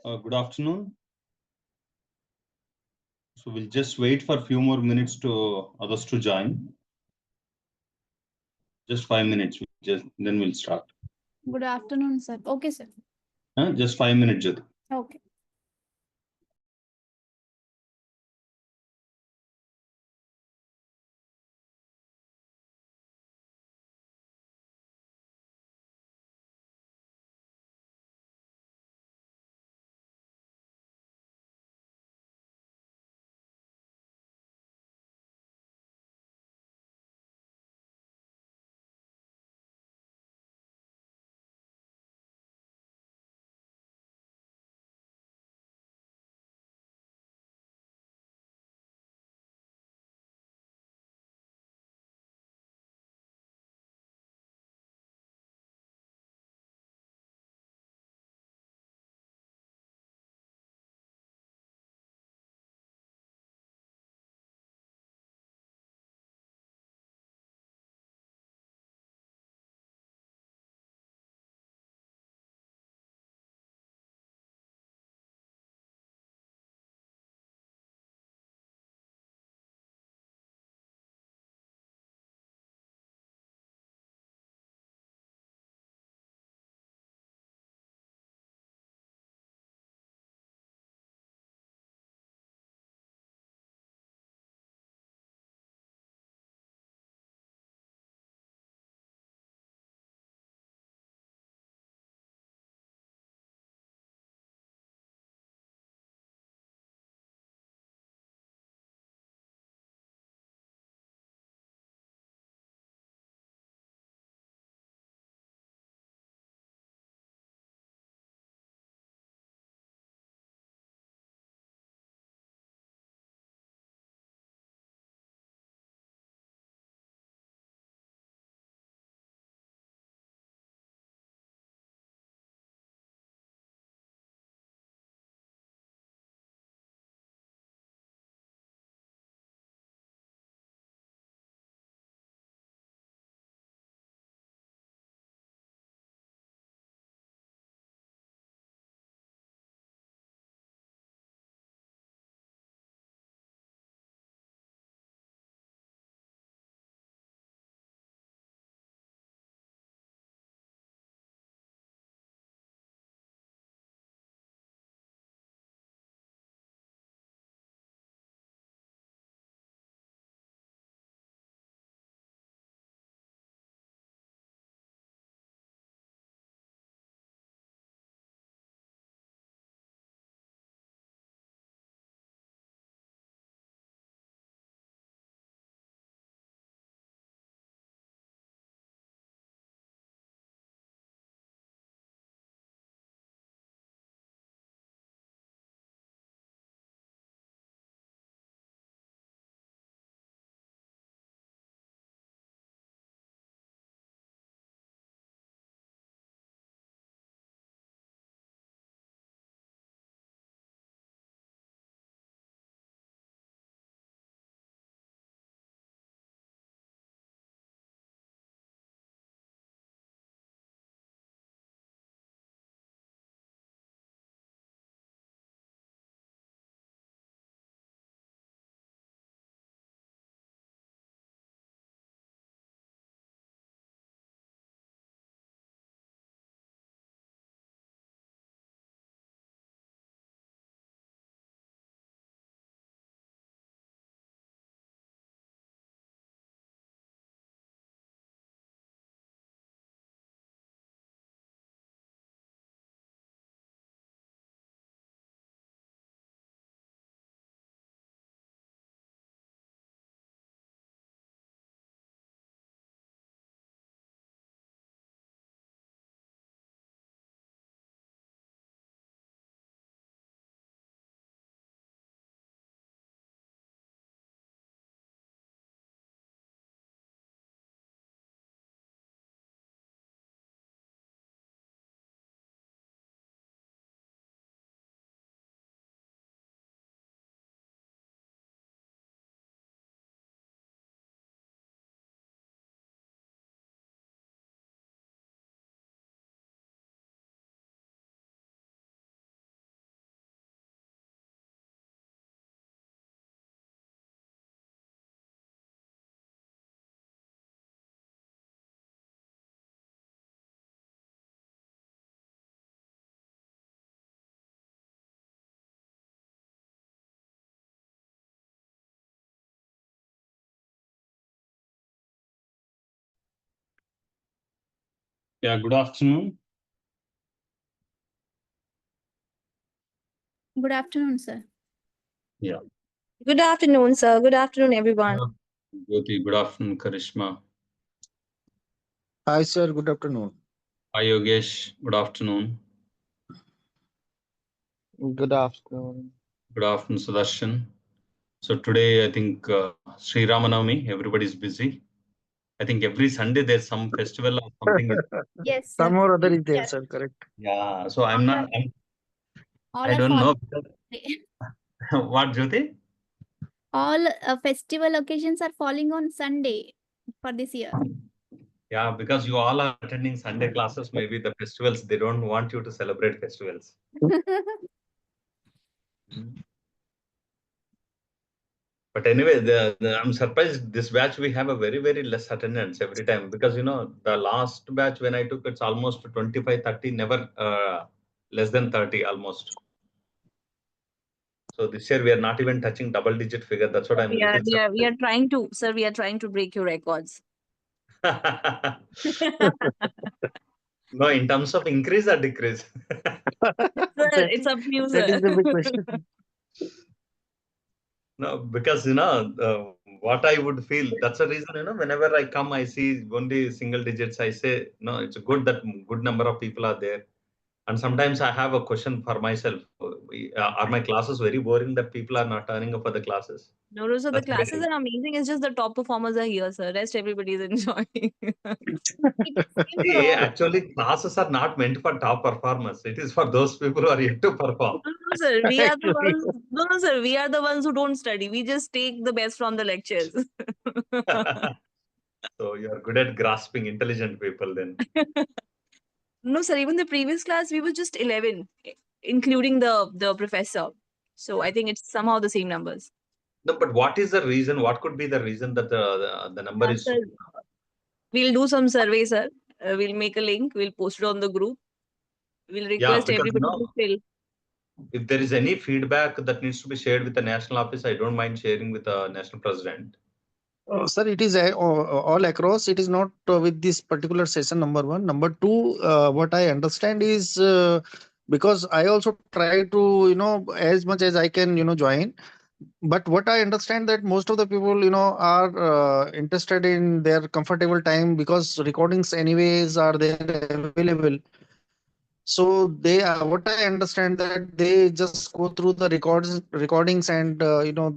Good afternoon. So we'll just wait for a few more minutes to others to join. Just 5 minutes. Just then we'll start. Good afternoon, sir. Okay, sir. Just 5 minutes, Jyoti. Okay. Yeah, good afternoon. Good afternoon, sir. Yeah. Good afternoon, sir. Good afternoon, everyone. Jyoti, good afternoon. Karishma. Hi, sir. Good afternoon. Hi, Yogesh. Good afternoon. Good afternoon. Good afternoon, Sudarshan. So today, I think Sri Ramanavami, everybody's busy. I think every Sunday there's some festival or something. Yes, Some sir. or other is there, Yes. sir. Correct. Yeah. So All are, all I are don't know. falling. What, Jyoti? All festival occasions are falling on Sunday for this year. Yeah, because you all are attending Sunday classes, maybe the festivals, they don't want you to celebrate festivals. But anyway, I'm surprised this batch we have a very, very less attendance every time because the last batch when I took it's almost 25, 30, never less than 30 almost. So this year we are not even touching double digit figure. That's what I'm We are, little we are, we surprised. are trying to, sir, we are trying to break your records. No, in terms of increase or decrease. Sir, it's up to you, That sir. is the big question. No, because what I would feel that's the reason whenever I come I see only single digits. I say no, it's good that good number of people are there. And sometimes I have a question for myself: are my classes very boring that people are not turning up for the classes? No, no, sir, the That's classes very. are amazing. It's just the top performers are here, sir. Rest everybody is enjoying. It is same for See, all. actually, classes are not meant for top performers. It is for those people who are yet to perform. No, no, sir, we are the Actually, ones. No, no, sir, we are the ones who don't study. We just take the best from the lectures. So you are good at grasping intelligent people then. No, sir, even the previous class, we were just 11, including the professor. So I think it's somehow the same numbers. No, but what is the reason? What could be the reason that the number is so? Sir, we'll do some survey, sir. We'll make a link. We'll post it on the group. We'll Yeah, request because everybody to fill. if there is any feedback that needs to be shared with the national office, I don't mind sharing with the national president. sir, it is all across. It is not with this particular session. Number one. Number two, what I understand is because I also try to, as much as I can, join. But what I understand that most of the people, are interested in their comfortable time because recordings anyways are there available. So what I understand that they just go through the recordings and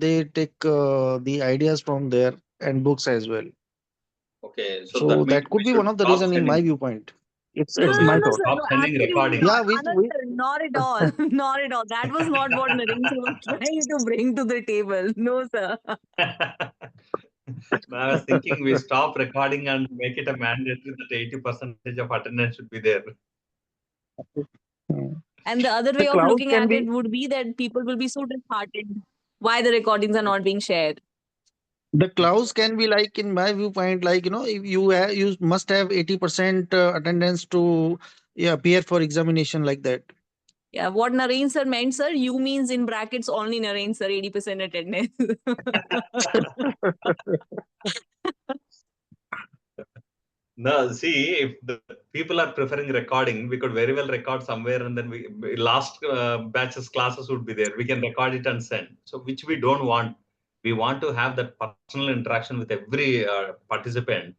they take the ideas from there and books as well. Okay, so So that means that could we be should one of the stop reason in my sending. viewpoint. It's No, So it's we no, my should no, thought. sir. stop No, sending absolutely recording. not. Yeah, we Anand, sir, not at all. Not at all. That was not what Naren sir was trying to bring to the table. No, sir. I was thinking we stop recording and make it a mandatory that 80% of attendance should be there. Hmm. And the other The way of cloud looking can at it be would be that people will be so disheartened why the recordings are not being shared. the clouds can be like in my viewpoint, like if you must have 80% attendance to appear for examination like that. Yeah, what Naren sir meant, sir, you means in brackets only Naren sir, 80% attendance. No, see, if the people are preferring recording, we could very well record somewhere and then last batches classes would be there. We can record it and send. So, which we don't want. We want to have that personal interaction with every participant.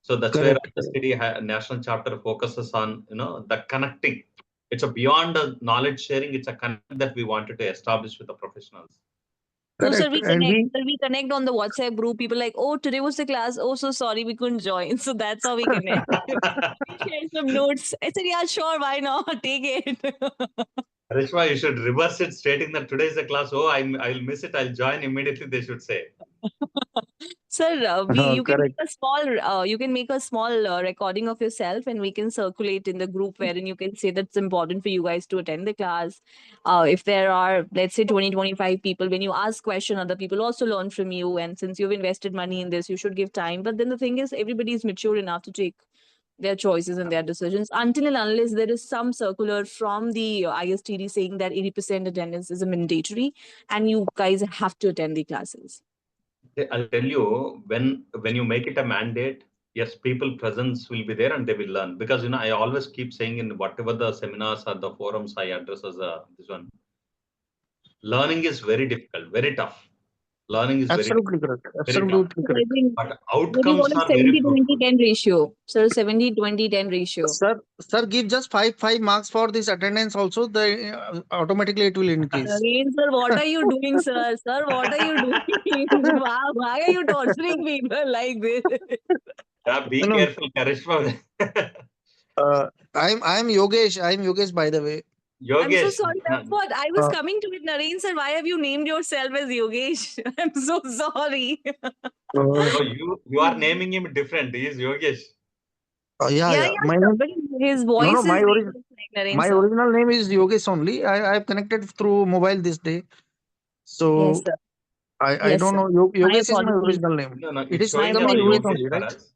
So that's where Correct. the city national chapter focuses on, the connecting. It's a beyond the knowledge sharing. It's a connect that we wanted to establish with the professionals. So, sir, Correct. we And connect. we Sir, we connect on the WhatsApp group. People like, oh, today was the class. Oh, so sorry, we couldn't join. So that's how we connect. We share some notes. I said, yeah, sure, why not? Take it. Rishma, you should reverse it, stating that today is the class. Oh, I'll miss it. I'll join immediately. They should say. Sir, we you can make correct. a small recording of yourself, and we can circulate in the group wherein you can say that's important for you guys to attend the class. If there are, let's say, 20-25 people, when you ask question, other people also learn from you. And since you've invested money in this, you should give time. But then the thing is, everybody is mature enough to take their choices and their decisions until and unless there is some circular from the ISTD saying that 80% attendance is a mandatory and you guys have to attend the classes. I'll tell you when you make it a mandate, Yes, people presence will be there and they will learn, because I always keep saying in whatever the seminars or the forums I address as this one, learning is very difficult, very tough. Learning is very Absolutely correct. very tough, Absolutely So I correct. think but what do you outcomes want a are very 70 20 fruitful. 10 ratio? Sir, 70 20 10 ratio. Sir, give just five marks for this attendance. Also, the automatically it will increase. Again, sir, what are you doing, sir? Sir, what are you doing? Why are you torturing people like this? Yeah, You be know, careful, Karishma. I'm Yogesh. I'm Yogesh, by the way. I'm so Yogesh, sorry. That's what I was Uh, coming to it, Naren, sir. Why have you named yourself as Yogesh? I'm so sorry. uh, no, you are naming him different. He is Yogesh. yeah, Yeah, yeah. yeah, sir. But his No, voice no. is very much like Naren, My sir. original name is Yogesh only. I've connected through mobile this day, Yes, so sir. I Yes, don't sir. know. My Yogesh is my apologies. original name. No, It it's is My showing coming as a Yogesh apologies. Yogesh only, for right? us.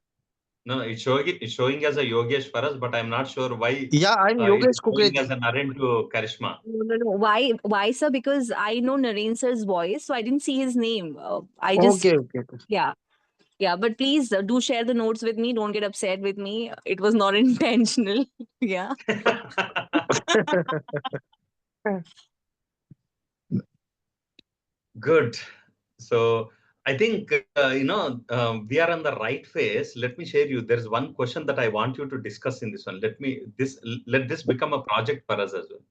No, it's showing as a Yogesh for us, but I'm not sure why Yeah, I'm it is Yogesh showing as Kukreti. an Naren to Karishma. No, no, no. Why, sir? Because I know Naren sir's voice, so I didn't see his name. I just, Okay, okay, okay. yeah, yeah. But please do share the notes with me. Don't get upset with me. It was not intentional. Yeah. Good. So I think we are on the right phase. Let me share you. There is one question that I want you to discuss in this one. Let this become a project for us as well.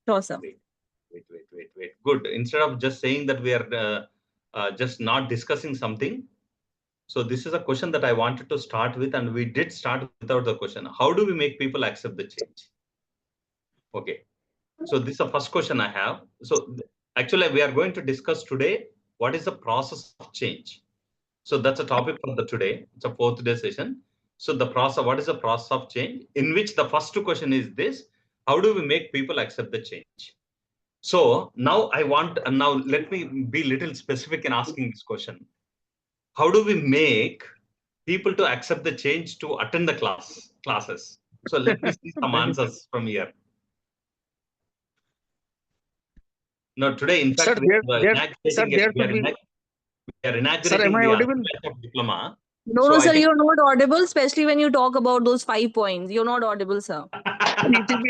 Sure, sir. Wait. Good. Instead of just saying that we are just not discussing something. So this is a question that I wanted to start with, and we did start without the question. How do we make people accept the change? Okay. So this is the first question I have. So actually, we are going to discuss today what is the process of change. So that's a topic for the today. It's a fourth day session. So the process, what is the process of change? In which the first question is this: how do we make people accept the change? So now now let me be little specific in asking this question. How do we make people to accept the change to attend the classes? So let me see some Very good. answers from here. No, today, in Sir, fact, we are sir, inaugurating there should be. we are Sir, am inaugurating I the other audible? batch of diploma. No, So no, I sir. think You're not audible, especially when you talk about those 5 points. You're not audible, sir. It is,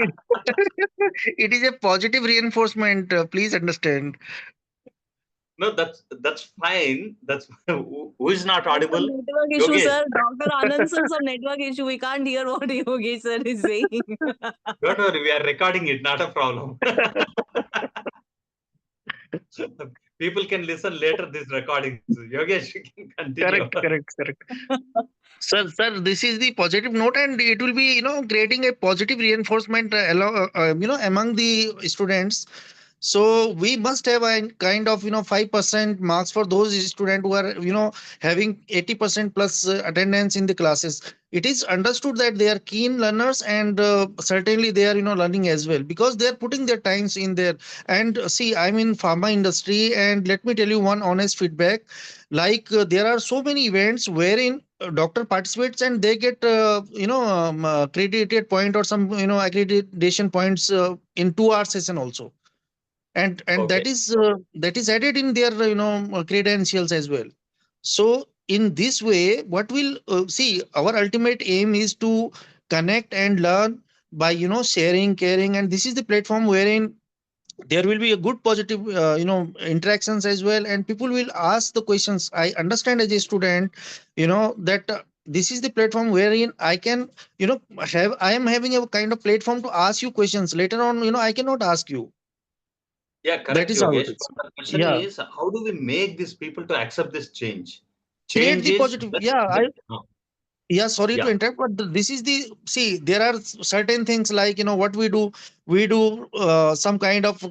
it is a positive reinforcement. Please understand. no, that's fine. That's who is not There's some audible? network issue, Yogesh, sir. Dr. Anand, sir, some network issue. We can't hear what Yogesh sir is saying. don't worry, we are recording it, not a problem. People can listen later this recording. Yogesh, you can continue. Correct, correct, correct. Sir, this is the positive note, and it will be, creating a positive reinforcement, among the students. So we must have a kind of, 5% marks for those students who are, having 80% plus attendance in the classes. It is understood that they are keen learners, and certainly they are, learning as well, because they are putting their times in there. And see, I'm in pharma industry, and let me tell you one honest feedback. Like there are so many events wherein doctor participates and they get accredited point or some accreditation points in 2 hour session also, and Okay. that is added in their credentials as well. So in this way, what will see, our ultimate aim is to connect and learn by sharing, caring, and this is the platform wherein there will be a good positive interactions as well, and people will ask the questions. I understand as a student, that this is the platform wherein I can have I am having a kind of platform to ask you questions later on. I cannot ask you. Yeah, That correct, is how it Yogesh. is. But the question Yeah, is, how do we make these people to accept this change? create Change the is positive. when, Yeah, yeah, sorry to yeah. interrupt, but this is the, see, there are certain things like, what we do some kind of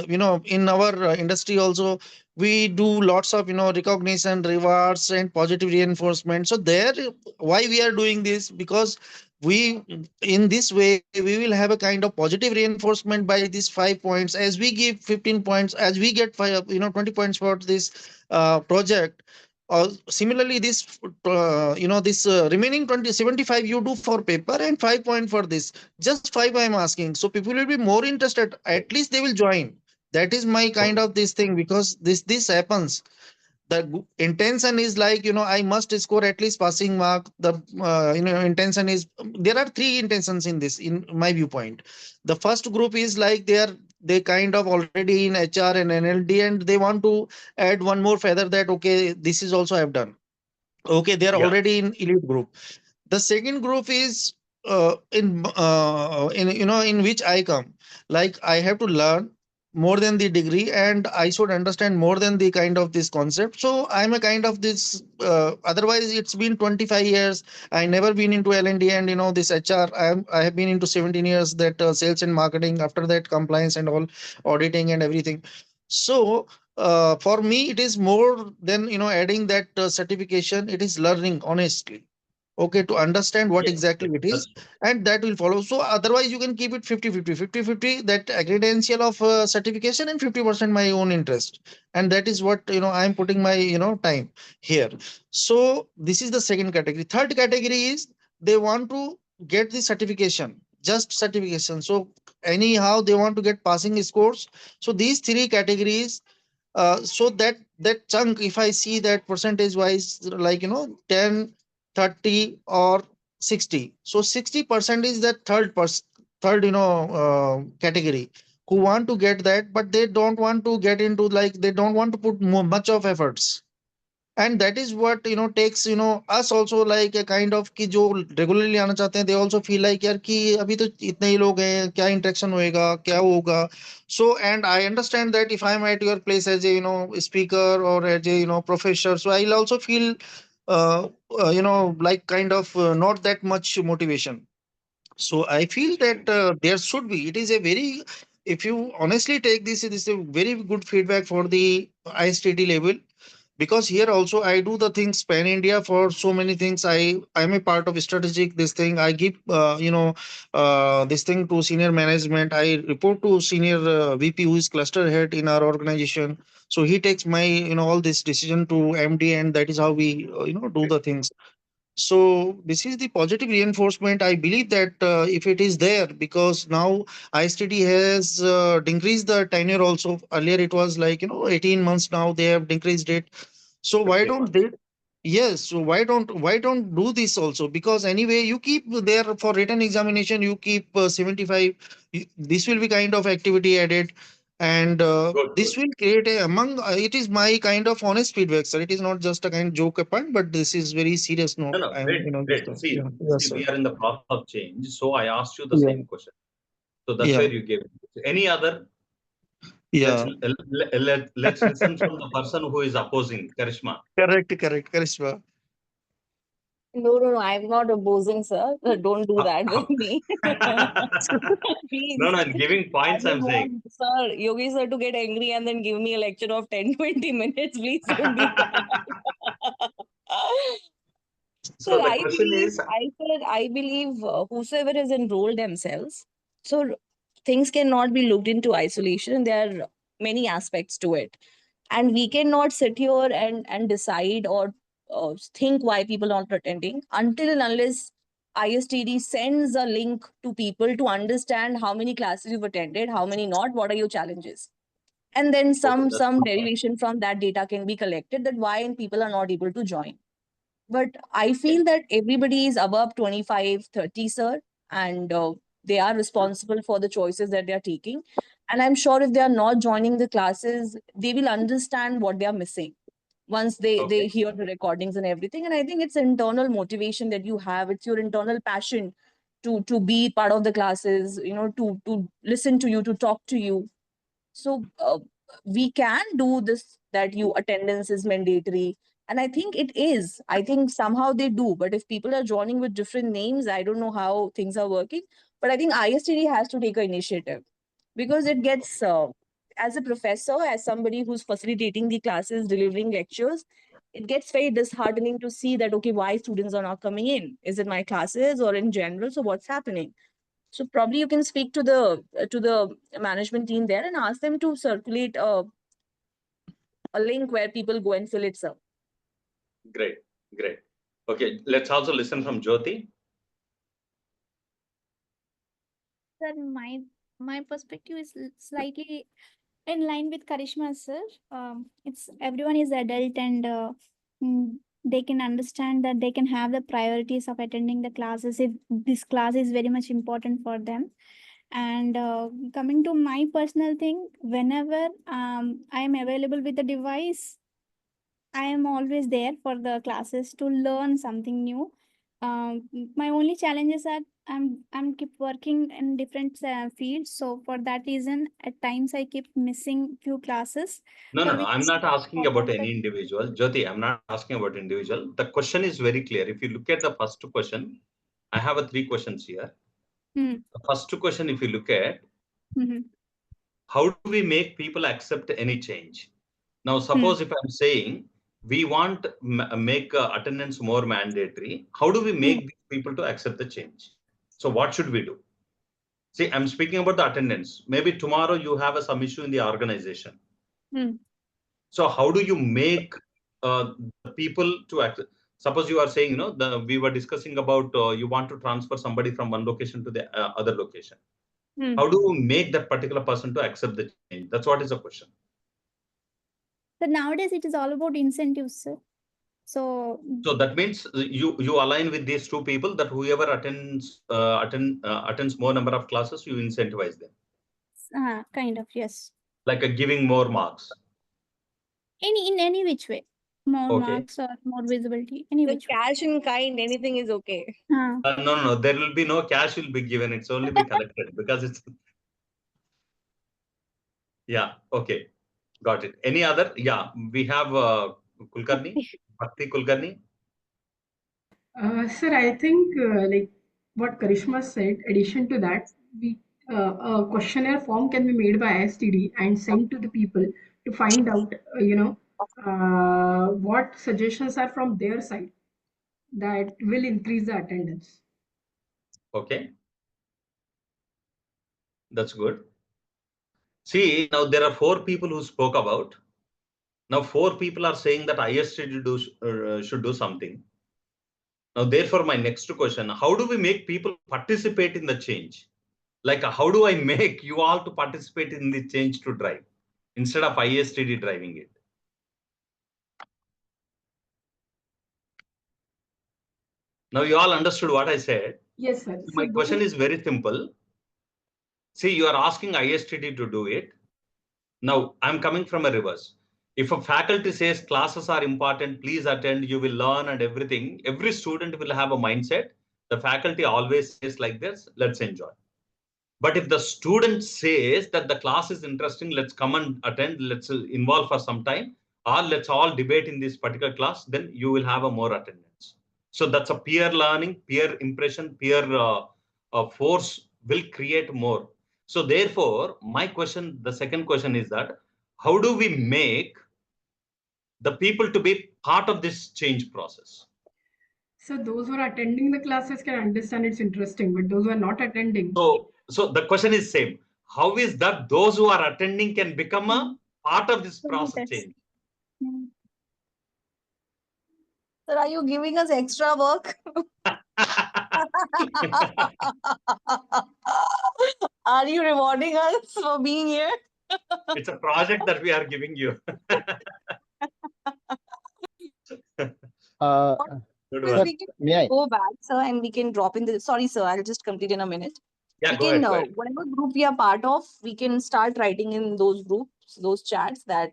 in our industry also, we do lots of recognition, rewards, and positive reinforcement. So there, why we are doing this? Because we, in this way, we will have a kind of positive reinforcement by these 5 points. As we give 15 points, as we get 20 points for this project. Similarly, this remaining 20 75 you do for paper, and 5 point for this. Just five I am asking. So people will be more interested. At least they will join. That is my kind Okay. of this thing, because this happens. the intention is like, I must score at least passing mark. The intention is, there are three intentions in this, in my viewpoint. The first group is like they kind of already in HR and NLD, and they want to add one more feather, that okay, this is also I've done. Okay, they are Yeah. already in elite group. The second group is in in which I come. Like, I have to learn more than the degree, and I should understand more than the kind of this concept. So I'm a kind of this, otherwise it's been 25 years, I never been into L&D, and this HR, I have been into 17 years, that sales and marketing, after that compliance and all, auditing and everything. So for me, it is more than adding that certification. It is learning honestly, okay, to understand what Yes. exactly it is, That's and that will follow. So otherwise you can keep it 50-50, that credential of certification, and 50% my own interest, and that is what I'm putting my time here. So this is the second category. Third category is, they want to get the certification, just certification. So anyhow they want to get passing scores. So these three categories, so that chunk, if I see that percentage wise, like 10, 30 or 60, so 60% is that third category, who want to get that, but they don't want to get into, like, they don't want to put much of efforts. And that is what takes us also, like a kind of कि जो regularly आना चाहते हैं, they also feel like यार कि अभी तो इतने ही लोग हैं, क्या interaction होएगा, क्या होगा. So, and I understand that if I'm at your place as a speaker, or as a professor, so I'll also feel like kind of not that much motivation. So I feel that there should be, it is a very, if you honestly take this, it is a very good feedback for the ISTT level, because here also I do the things pan India for so many things. I'm a part of strategic this thing. I give this thing to senior management. I report to senior VP, who is cluster head in our organization. So he takes my all this decision to MD, and that is how we do great. the things. So this is the positive reinforcement. I believe that if it is there, because now ISTT has decreased the tenure also. Earlier it was like 18 months. Now they have decreased it. So why 15 don't months. they? Yes. So why don't do this also? Because anyway, you keep there for written examination. You keep 75. This will be kind of activity added, and Good, this good. will create a among. It is my kind of honest feedback, sir. It is not just a kind joke apart, but this is very serious No, note. no, I'm great, this great. See, yeah, yes, see, sir. we are in the process of change. So I asked you the Yeah, same question. So that's yeah, where you gave. Any other? Let's yeah. let's listen from the person who is opposing Karishma. Correct, Karishma. No, no, no. I'm not opposing, sir. Don't do How- that with how- me. No, Please. no, I'm giving I points. don't I'm saying. want, sir, Yogi sir to get angry and then give me a lecture of 10, 20 minutes. Please don't do that. So Sir, the question is, I believe whosoever has enrolled themselves, so things cannot be looked into isolation. There are many aspects to it, and we cannot sit here and decide or think why people are not attending until and unless ISTD sends a link to people to understand how many classes you've attended, how many not, what are your challenges, and then okay, that's some one point. derivation from that data can be collected that why people are not able to join. But I feel that everybody is above 25, 30, sir, and they are responsible for the choices that they are taking. And I'm sure if they are not joining the classes, they will understand what they are missing once they Okay, hear the recordings and everything. And I think it's internal motivation that you have. It's your internal passion to be part of the classes, to listen to you, to talk to you. So we can do this, that you attendance is mandatory, and I think it is. I think somehow they do, but if people are joining with different names, I don't know how things are working. But I think ISTD has to take an initiative, because it gets as a professor, as somebody who's facilitating the classes, delivering lectures, it gets very disheartening to see that, okay, why students are not coming in? Is it my classes or in general? So what's happening? So probably you can speak to the management team there and ask them to circulate a link where people go and fill it up. great, great. Okay, let's also listen from Jyoti. Sir, my perspective is slightly In line with Karishma, sir, it's everyone is adult and they can understand that they can have the priorities of attending the classes if this class is very much important for them. And coming to my personal thing, whenever I am available with the device, I am always there for the classes to learn something new. My only challenge is that I'm keep working in different fields, so for that reason, at times I keep missing few classes. No, For no, no. which I'm not asking out about of the any individual. Jyoti, I'm not asking about individual. The question is very clear. If you look at the first question, I have three questions here. Hmm. The first question, if you look at, Mhm. how do we make people accept any change? Now, Hmm. suppose if I'm saying we want make attendance more mandatory, how do we Hmm. make these people to accept the change? So what should we do? See, I'm speaking about the attendance. Maybe tomorrow you have some issue in the organization. Hmm. So how do you make the people to accept? Suppose you are saying, we were discussing about you want to transfer somebody from one location to the other location. Hmm. How do you make that particular person to accept the change? That's what is the question. So nowadays it is all about incentives, sir. So So that means you align with these two people that whoever attends more number of classes, you incentivize them, kind of, yes. like giving more marks. In any which way, more Okay. marks or more visibility, any The which way. cash in kind, anything is okay. No, no, no. There will be no cash will be given. It's only be collected because it's. Yeah. Okay. Got it. Any other? Yeah. We have Kulkarni, Bhakti Kulkarni. Sir, I think like what Karishma said, addition to that, we a questionnaire form can be made by ISTD and sent to the people to find out, what suggestions are from their side that will increase the attendance. Okay. That's good. See, now there are four people who spoke about. Now four people are saying that ISTD should do something. Now, therefore, my next question, how do we make people participate in the change? Like, how do I make you all to participate in the change to drive instead of ISTD driving it? Now, you all understood what I said. Yes, sir. My So question those, is very simple. See, you are asking ISTD to do it. Now, I'm coming from a reverse. If a faculty says classes are important, please attend, you will learn and everything, every student will have a mindset. The faculty always says like this, let's enjoy. But if the student says that the class is interesting, let's come and attend, let's involve for some time, or let's all debate in this particular class, then you will have a more attendance. So that's a peer learning, peer impression, peer force will create more. So therefore, my question, the second question is that how do we make the people to be part of this change process? those who are attending the classes can understand it's interesting, but those who are not attending, So the question is same. How is that those who are attending can become a part of this So process that's change? Sir, are you giving us extra work? Are you rewarding us for being here? It's a project that we are giving you. Uh, Good Because sir, one. we can may I? go back, sir, and we can drop in the. Sorry, sir, I'll just complete in a minute. Yeah, We go can, ahead. Go ahead. whatever group we are part of, we can start writing in those groups, those chats that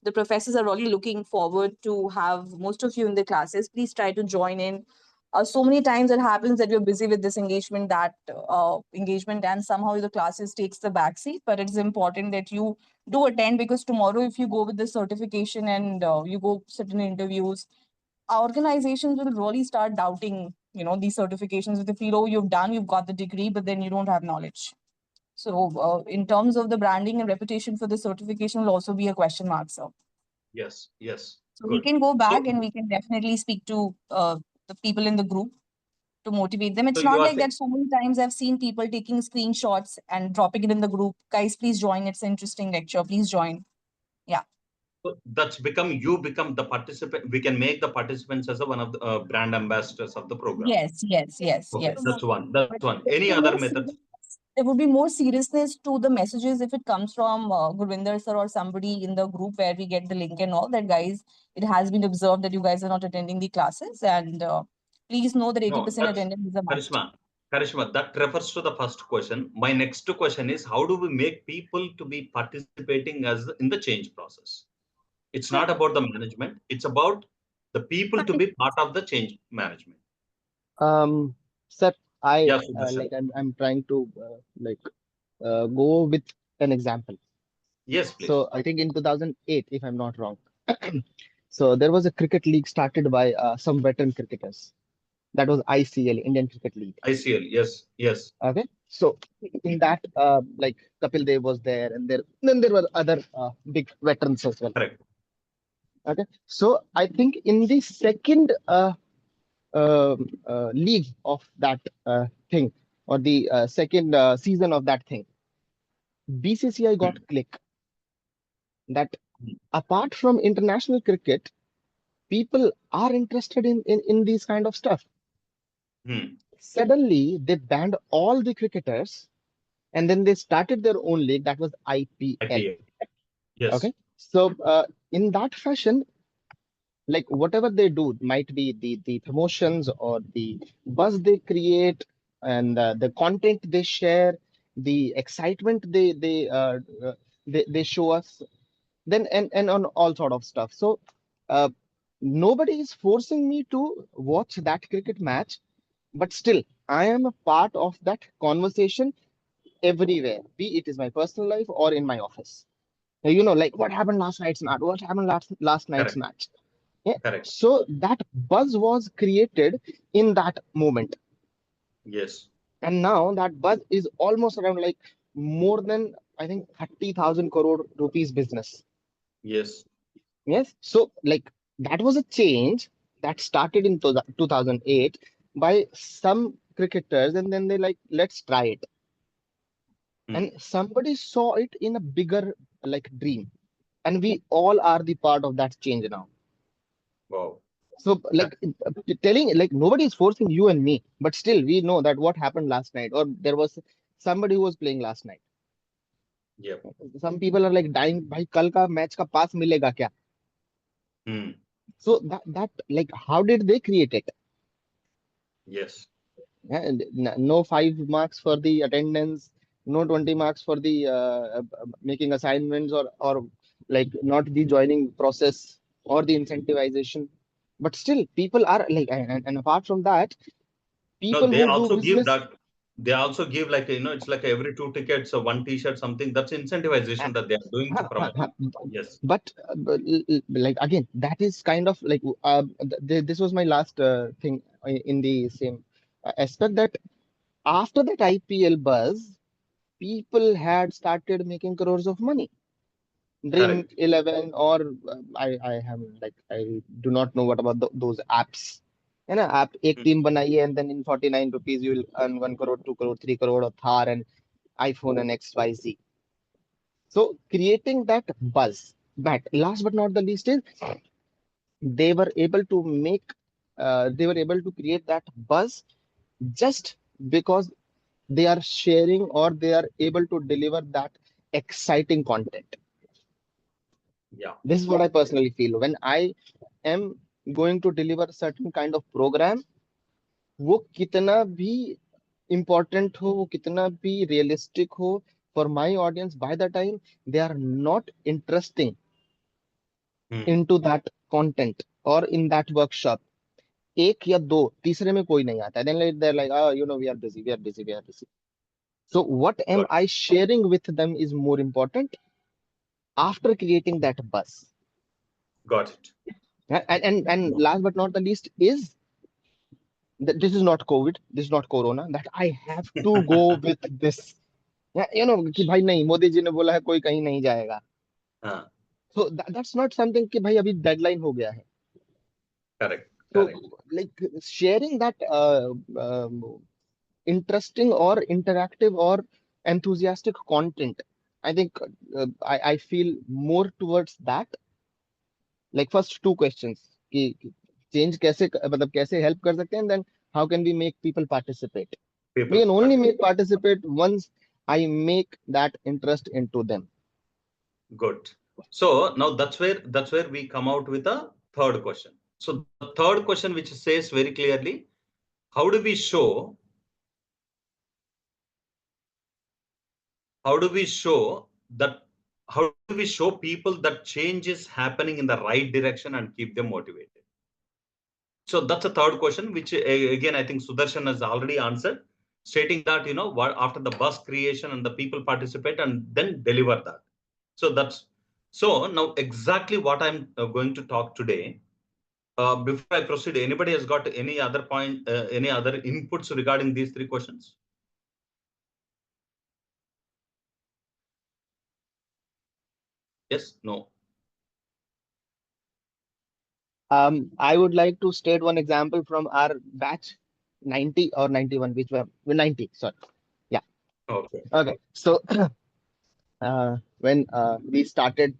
the professors are really looking forward to have most of you in the classes. Please try to join in. So many times it happens that you're busy with this engagement, that engagement, and somehow the classes takes the backseat. But it's important that you do attend, because tomorrow, if you go with the certification and you go sit in interviews, organizations will really start doubting, these certifications. If they feel, oh, you've got the degree, but then you don't have knowledge. So, in terms of the branding and reputation for the certification, will also be a question mark, sir. Yes, yes. So we Good. can go back So, and we can definitely speak to the people in the group to motivate them. so It's you not are like saying, that. So many times I've seen people taking screenshots and dropping it in the group. Guys, please join. It's an interesting lecture. Please join. Yeah. so you become the participant. We can make the participants as one of the brand ambassadors of the program. Yes, yes, yes, Okay, yes. that's one. That's But one. the Any thing other is, methods? there would be more seriousness to the messages if it comes from Gurvinder sir or somebody in the group where we get the link and all that, guys, it has been observed that you guys are not attending the classes, and please know that No, 80% that's attendance is a must. Karishma, that refers to the first question. My next question is, how do we make people to be participating as in the change process? It's not about the management. It's about the people to be part of the change management. Sir, Yeah, Sudarshan. I'm trying to go with an example. Yes, please. So I think in 2008, if I'm not wrong, so there was a cricket league started by some veteran cricketers. That was ICL, Indian Cricket League. ICL, yes, yes. Okay, so in that, like Kapil Dev was there, and then there were other big veterans as well. Correct. Okay, so I think in the second league of that thing, or the second season of that thing, BCCI got click that apart from international cricket, people are interested in these kind of stuff. Suddenly, they banned all the cricketers, and then they started their own league that was IPL. Yes. Okay, so in that fashion, like whatever they do, might be the promotions or the buzz they create, and the content they share, the excitement they show us, then and on all sort of stuff. So uh, nobody is forcing me to watch that cricket match, but still I am a part of that conversation everywhere, be it is my personal life or in my office. You know, like what happened last night's match, what happened last night's Correct. match. Yeah. Correct. So that buzz was created in that moment. Yes. And now that buzz is almost around like more than, I think, 30,000 crore rupees business. Yes. Yes. So like that was a change that started in 2008 by some cricketers, and then they like, let's try it. And somebody saw it in a bigger like dream. And we all are the part of that change now. Wow. So like telling, like nobody is forcing you and me, but still we know that what happened last night, or there was somebody who was playing last night. Yep. Some people are like dying, bhai kal ka match ka pass milega kya? So that like how did they create it? Yes. And no 5 marks for the attendance, no 20 marks for the making assignments, or like not the joining process or the incentivization. But still people are like, and apart from that, No, people they who do also give business, that. They also give like, it's like every 2 tickets or 1 T-shirt, something. That's incentivization that they are doing to promote. Yes. but like again, that is kind of like this was my last thing in the same aspect, that after that IPL buzz, people had started making crores of money. Dream Correct. 11, or I have like, I do not know what about those apps. You know, app एक team बनाइए, and then in 49 rupees you will earn 1 crore, 2 crore, 3 crore of Thar and iPhone and XYZ. So creating that buzz. But last but not the least is they were able to they were able to create that buzz just because they are sharing, or they are able to deliver that exciting content. Yeah. This is what I personally feel when I am going to deliver certain kind of program. वो कितना भी important हो, वो कितना भी realistic हो, for my audience, by the time they are not interesting into that content or in that workshop, एक या दो तीसरे में कोई नहीं आता, then they're like, oh, you know, we are busy, we are busy, we are busy. So what am I sharing with them is more important after creating that buzz. Got it. And last but not the least is that this is not COVID, this is not Corona, that I have to go with this. You know, कि भाई नहीं, मोदी जी ने बोला है कोई कहीं नहीं जाएगा. So that's not something कि भाई अभी deadline हो गया है. Correct. So Correct. like sharing that interesting or interactive or enthusiastic content, I think I feel more towards that. Like first two questions कि change कैसे, मतलब कैसे help कर सकते हैं, and then how can we make people participate. We can only make participate once I make that interest into them. Good. So now that's where we come out with a third question. So the third question, which says very clearly, how do we show how do we show that how do we show people that change is happening in the right direction and keep them motivated? So that's a third question, which again I think Sudarshan has already answered, stating that what after the bus creation and the people participate and then deliver that. So that's so now exactly what I'm going to talk today. Before I proceed, anybody has got any other point, any other inputs regarding these three questions? Yes, no. I would like to state one example from our batch 90 or 91, which were 90, sorry. Yeah. Okay. Okay. So when we started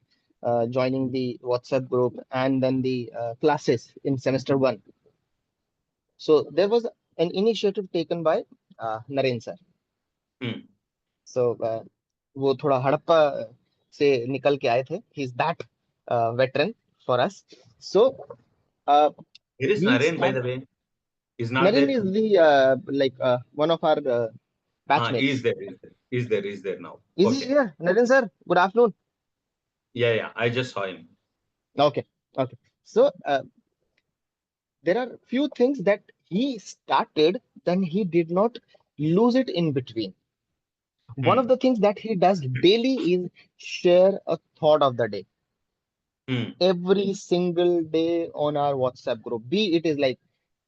joining the WhatsApp group and then the classes in semester one, so there was an initiative taken by Naren sir. Hmm. So वो थोड़ा हड़प्पा से निकल के आए थे. He's that veteran for us. So Here is he Naren, by start. the way. Is not Naren there. is the like one of our Is batchmates. there, is there now. Is he Okay. here? Naren sir, good afternoon. Yeah, I just saw him. Okay, okay. So there are few things that he started, then he did not lose it in between. One Hmm. of the things that he does daily is share a thought of the day. Hmm. Every single day on our WhatsApp group, be it is like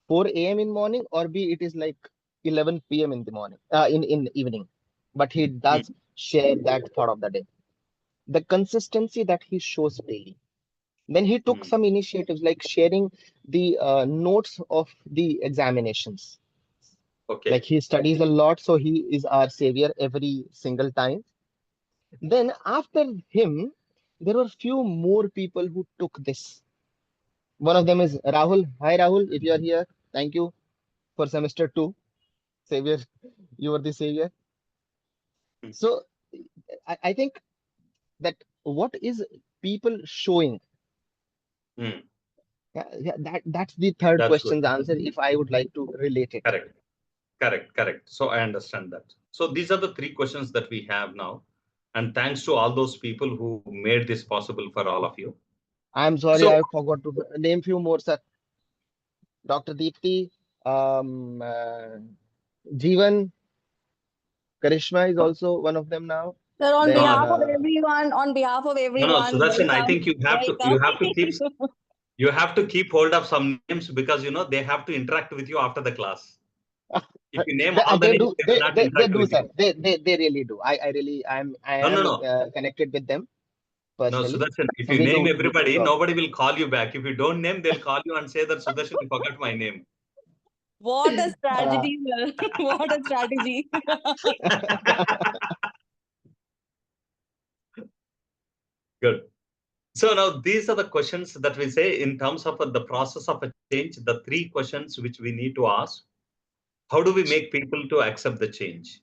4 a.m. in morning or be it is like 11 p.m. in the morning, in the evening. But he Hmm. does share that thought of the day. The consistency that he shows daily. Then he took Hmm. some initiatives like sharing the notes of the examinations. Like Okay. he studies a lot, so he is our savior every single time. Then after him, there were few more people who took this. One of them is Rahul. Hi Rahul, if you are here, thank you for semester two. Savior, you were the savior. Hmm. So I think that what is people showing? Hmm. Yeah, that's the third That's good. question's answer if I would like to relate it. Correct. Correct. So I understand that. So these are the three questions that we have now. And thanks to all those people who made this possible for all of you. I'm sorry, So I forgot to name few more, sir. Dr. Deepti, Jeevan, Karishma is also one of them now. Sir, on Then, no, behalf of everyone, Sudarshan, I think welcome. you have to keep hold of some names because they have to interact with you after the class. If you name all the they names, do, they will not they interact do, with sir. you. They really do. I am No. connected with them No, personally, Sudarshan, if so you we name don't get any everybody, problem. nobody will call you back. If you don't name, they'll call you and say that Sudarshan, you forgot my name. What a Uh, strategy, sir. What a strategy. Good. So now these are the questions that we say in terms of the process of a change, the three questions which we need to ask. How do we make people to accept the change?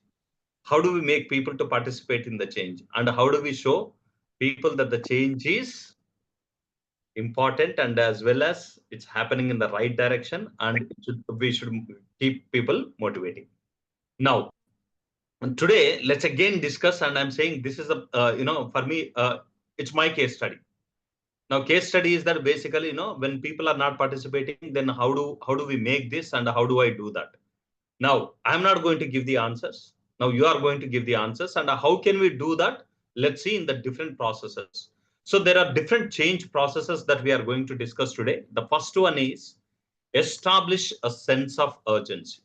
How do we make people to participate in the change? And how do we show people that the change is important and as well as it's happening in the right direction and we should keep people motivating. Now, today, let's again discuss, and I'm saying this is for me, it's my case study. Now, case study is that basically, when people are not participating, then how do we make this and how do I do that? Now, I'm not going to give the answers. Now, you are going to give the answers. And how can we do that? Let's see in the different processes. So, there are different change processes that we are going to discuss today. The first one is establish a sense of urgency.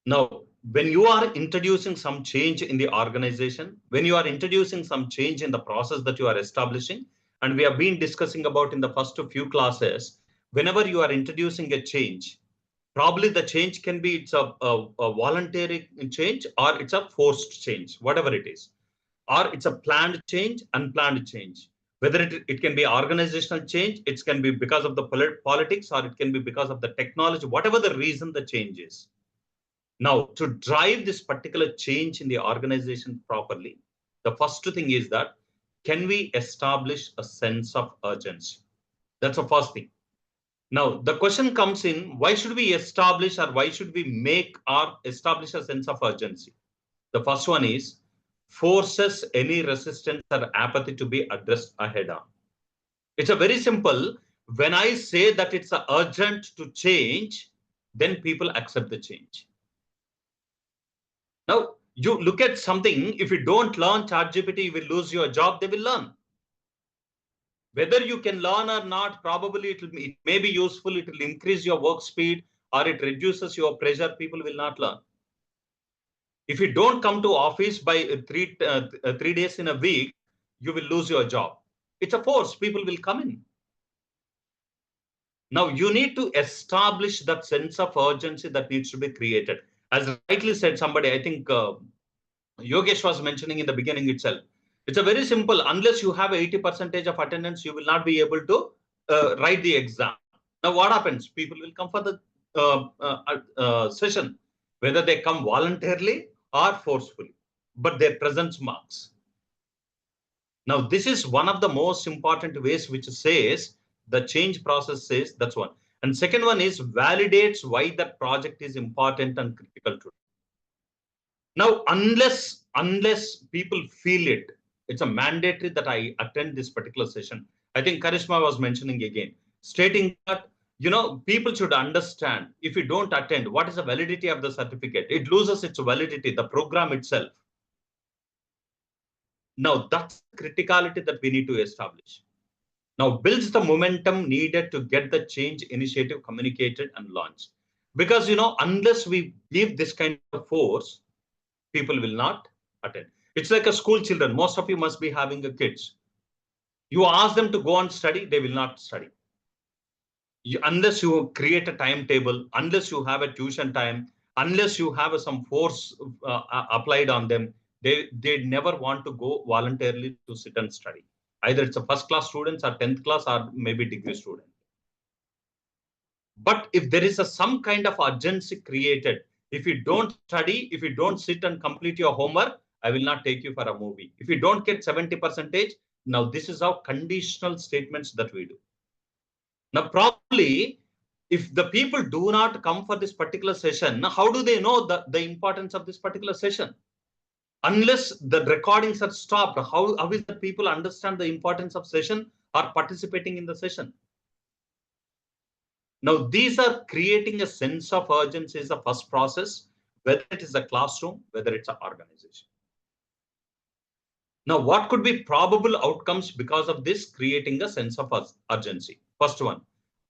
Now, when you are introducing some change in the organization, when you are introducing some change in the process that you are establishing, and we have been discussing about in the first few classes, whenever you are introducing a change, probably the change can be it's a voluntary change or it's a forced change, whatever it is, or it's a planned change, unplanned change. Whether it can be organizational change, it can be because of the politics, or it can be because of the technology, whatever the reason the change is. Now, to drive this particular change in the organization properly, the first thing is that, can we establish a sense of urgency? That's the first thing. Now, the question comes in, why should we establish, or why should we make or establish a sense of urgency? The first one is, forces any resistance or apathy to be addressed ahead on. It's a very simple. When I say that it's urgent to change, then people accept the change. Now, you look at something, if you don't learn ChatGPT, you will lose your job, they will learn. Whether you can learn or not, probably it may be useful, it will increase your work speed, or it reduces your pressure, people will not learn. If you don't come to office by 3 days in a week, you will lose your job. It's a force, people will come in. Now, you need to establish that sense of urgency that needs to be created. As rightly said somebody, I think Yogesh was mentioning in the beginning itself. It's a very simple. Unless you have 80% of attendance, you will not be able to write the exam. Now, what happens? People will come for the session, whether they come voluntarily or forcefully, but their presence marks. Now, this is one of the most important ways which says the change process says, that's one. And second one is validates why that project is important and critical to. Now, unless people feel it, it's a mandatory that I attend this particular session. I think Karishma was mentioning again, stating that, people should understand, if you don't attend, what is the validity of the certificate? It loses its validity, the program itself. Now, that's the criticality that we need to establish. Now, builds the momentum needed to get the change initiative communicated and launched. Because, unless we give this kind of force, people will not attend. It's like a school children. Most of you must be having a kids. You ask them to go and study, they will not study. Unless you create a timetable, unless you have a tuition time, unless you have some force applied on them, they never want to go voluntarily to sit and study. Either it's a first class students or 10th class or maybe degree student. But if there is some kind of urgency created, if you don't study, if you don't sit and complete your homework, I will not take you for a movie. If you don't get 70%, now this is how conditional statements that we do. Now, probably, if the people do not come for this particular session, how do they know the importance of this particular session? Unless the recordings are stopped, how is the people understand the importance of session or participating in the session? Now, these are creating a sense of urgency is the first process, whether it is a classroom, whether it's an organization. Now, what could be probable outcomes because of this creating a sense of urgency? First one,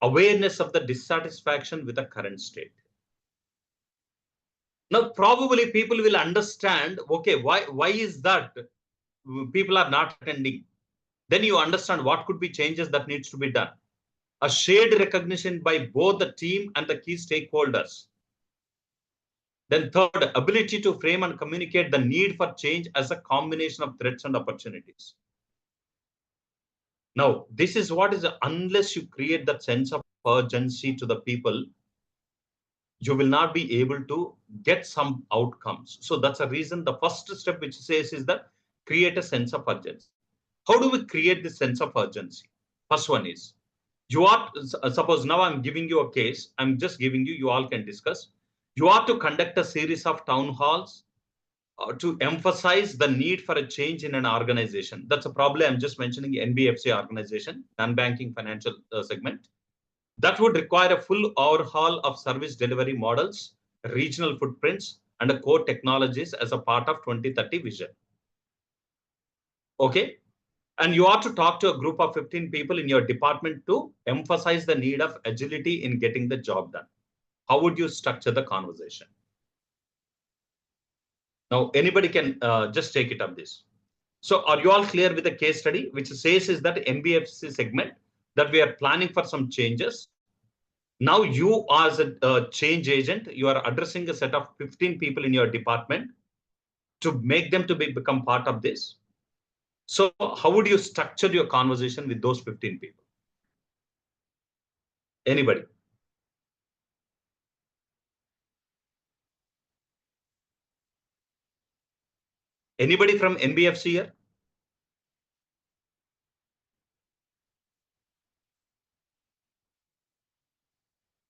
awareness of the dissatisfaction with the current state. Now, probably people will understand, okay, why is that people are not attending? Then you understand what could be changes that needs to be done. A shared recognition by both the team and the key stakeholders. Then third, ability to frame and communicate the need for change as a combination of threats and opportunities. Now, this is what is, unless you create that sense of urgency to the people, you will not be able to get some outcomes. So that's a reason the first step which says is that create a sense of urgency. How do we create this sense of urgency? First one is, you are, suppose now I'm giving you a case, I'm just giving you, you all can discuss. You are to conduct a series of town halls to emphasize the need for a change in an organization. That's a probably I'm just mentioning NBFC organization, non-banking financial segment. That would require a full overhaul of service delivery models, regional footprints, and core technologies as a part of 2030 vision. Okay. And you are to talk to a group of 15 people in your department to emphasize the need of agility in getting the job done. How would you structure the conversation? Now, anybody can just take it up this. So are you all clear with the case study, which says is that NBFC segment that we are planning for some changes. Now you as a change agent, you are addressing a set of 15 people in your department to make them to become part of this. So how would you structure your conversation with those 15 people? Anybody? Anybody from NBFC here?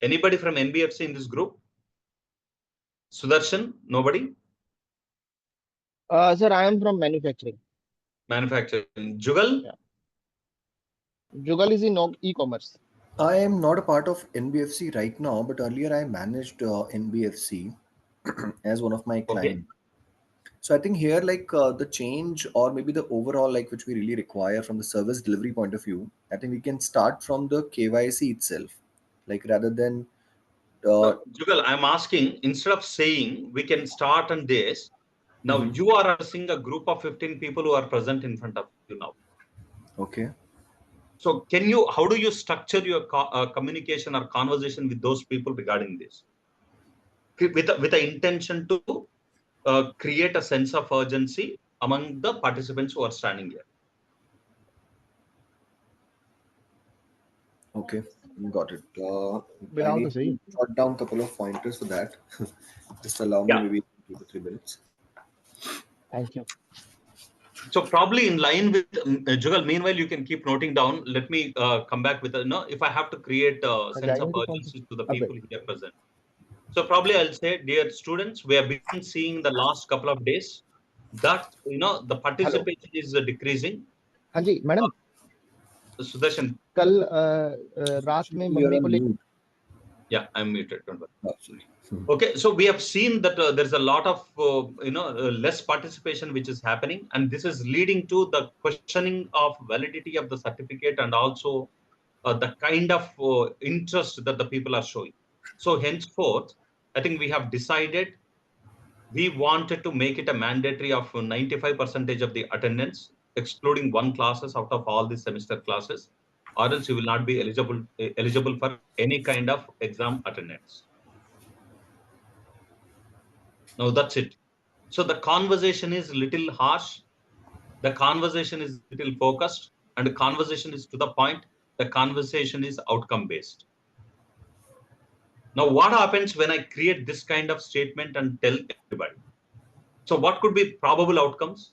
Anybody from NBFC in this group? Sudarshan? Nobody? Sir, I am from manufacturing. Manufacturing. Jugal? Yeah. Jugal is in e-commerce. I am not a part of NBFC right now, but earlier I managed NBFC as one of my Okay. clients. So I think here, like the change or maybe the overall, like which we really require from the service delivery point of view, I think we can start from the KYC itself, like rather than No, Jugal, I'm asking, instead of saying we can start on this, now Mhm. you are seeing a group of 15 people who are present in front of you now. Okay. So how do you structure your communication or conversation with those people regarding this? With the intention to create a sense of urgency among the participants who are standing here. Okay, got it. I Belong need to say. to jot down a couple of pointers for that. Just allow me Yeah. maybe 2 to 3 minutes. Thank you. So probably in line with Jugal, meanwhile, you can keep noting down. Let me come back with if I have to create a sense of urgency to the people here present. So probably I'll say, dear students, we have been seeing the last couple of days that the Hello. participation is decreasing. हाँ जी madam, Sudarshan, कल रात में You're mummy को on ले mute. yeah, I'm muted. Don't worry. Oh, sorry. Okay, so we have seen that there's a lot of less participation which is happening, and this is leading to the questioning of validity of the certificate and also the kind of interest that the people are showing. So henceforth, I think we have decided we wanted to make it a mandatory of 95% of the attendance, excluding one classes out of all the semester classes, or else you will not be eligible for any kind of exam attendance. Now that's it. So the conversation is little harsh, the conversation is little focused, and the conversation is to the point, the conversation is outcome based. Now, what happens when I create this kind of statement and tell everybody? So what could be probable outcomes?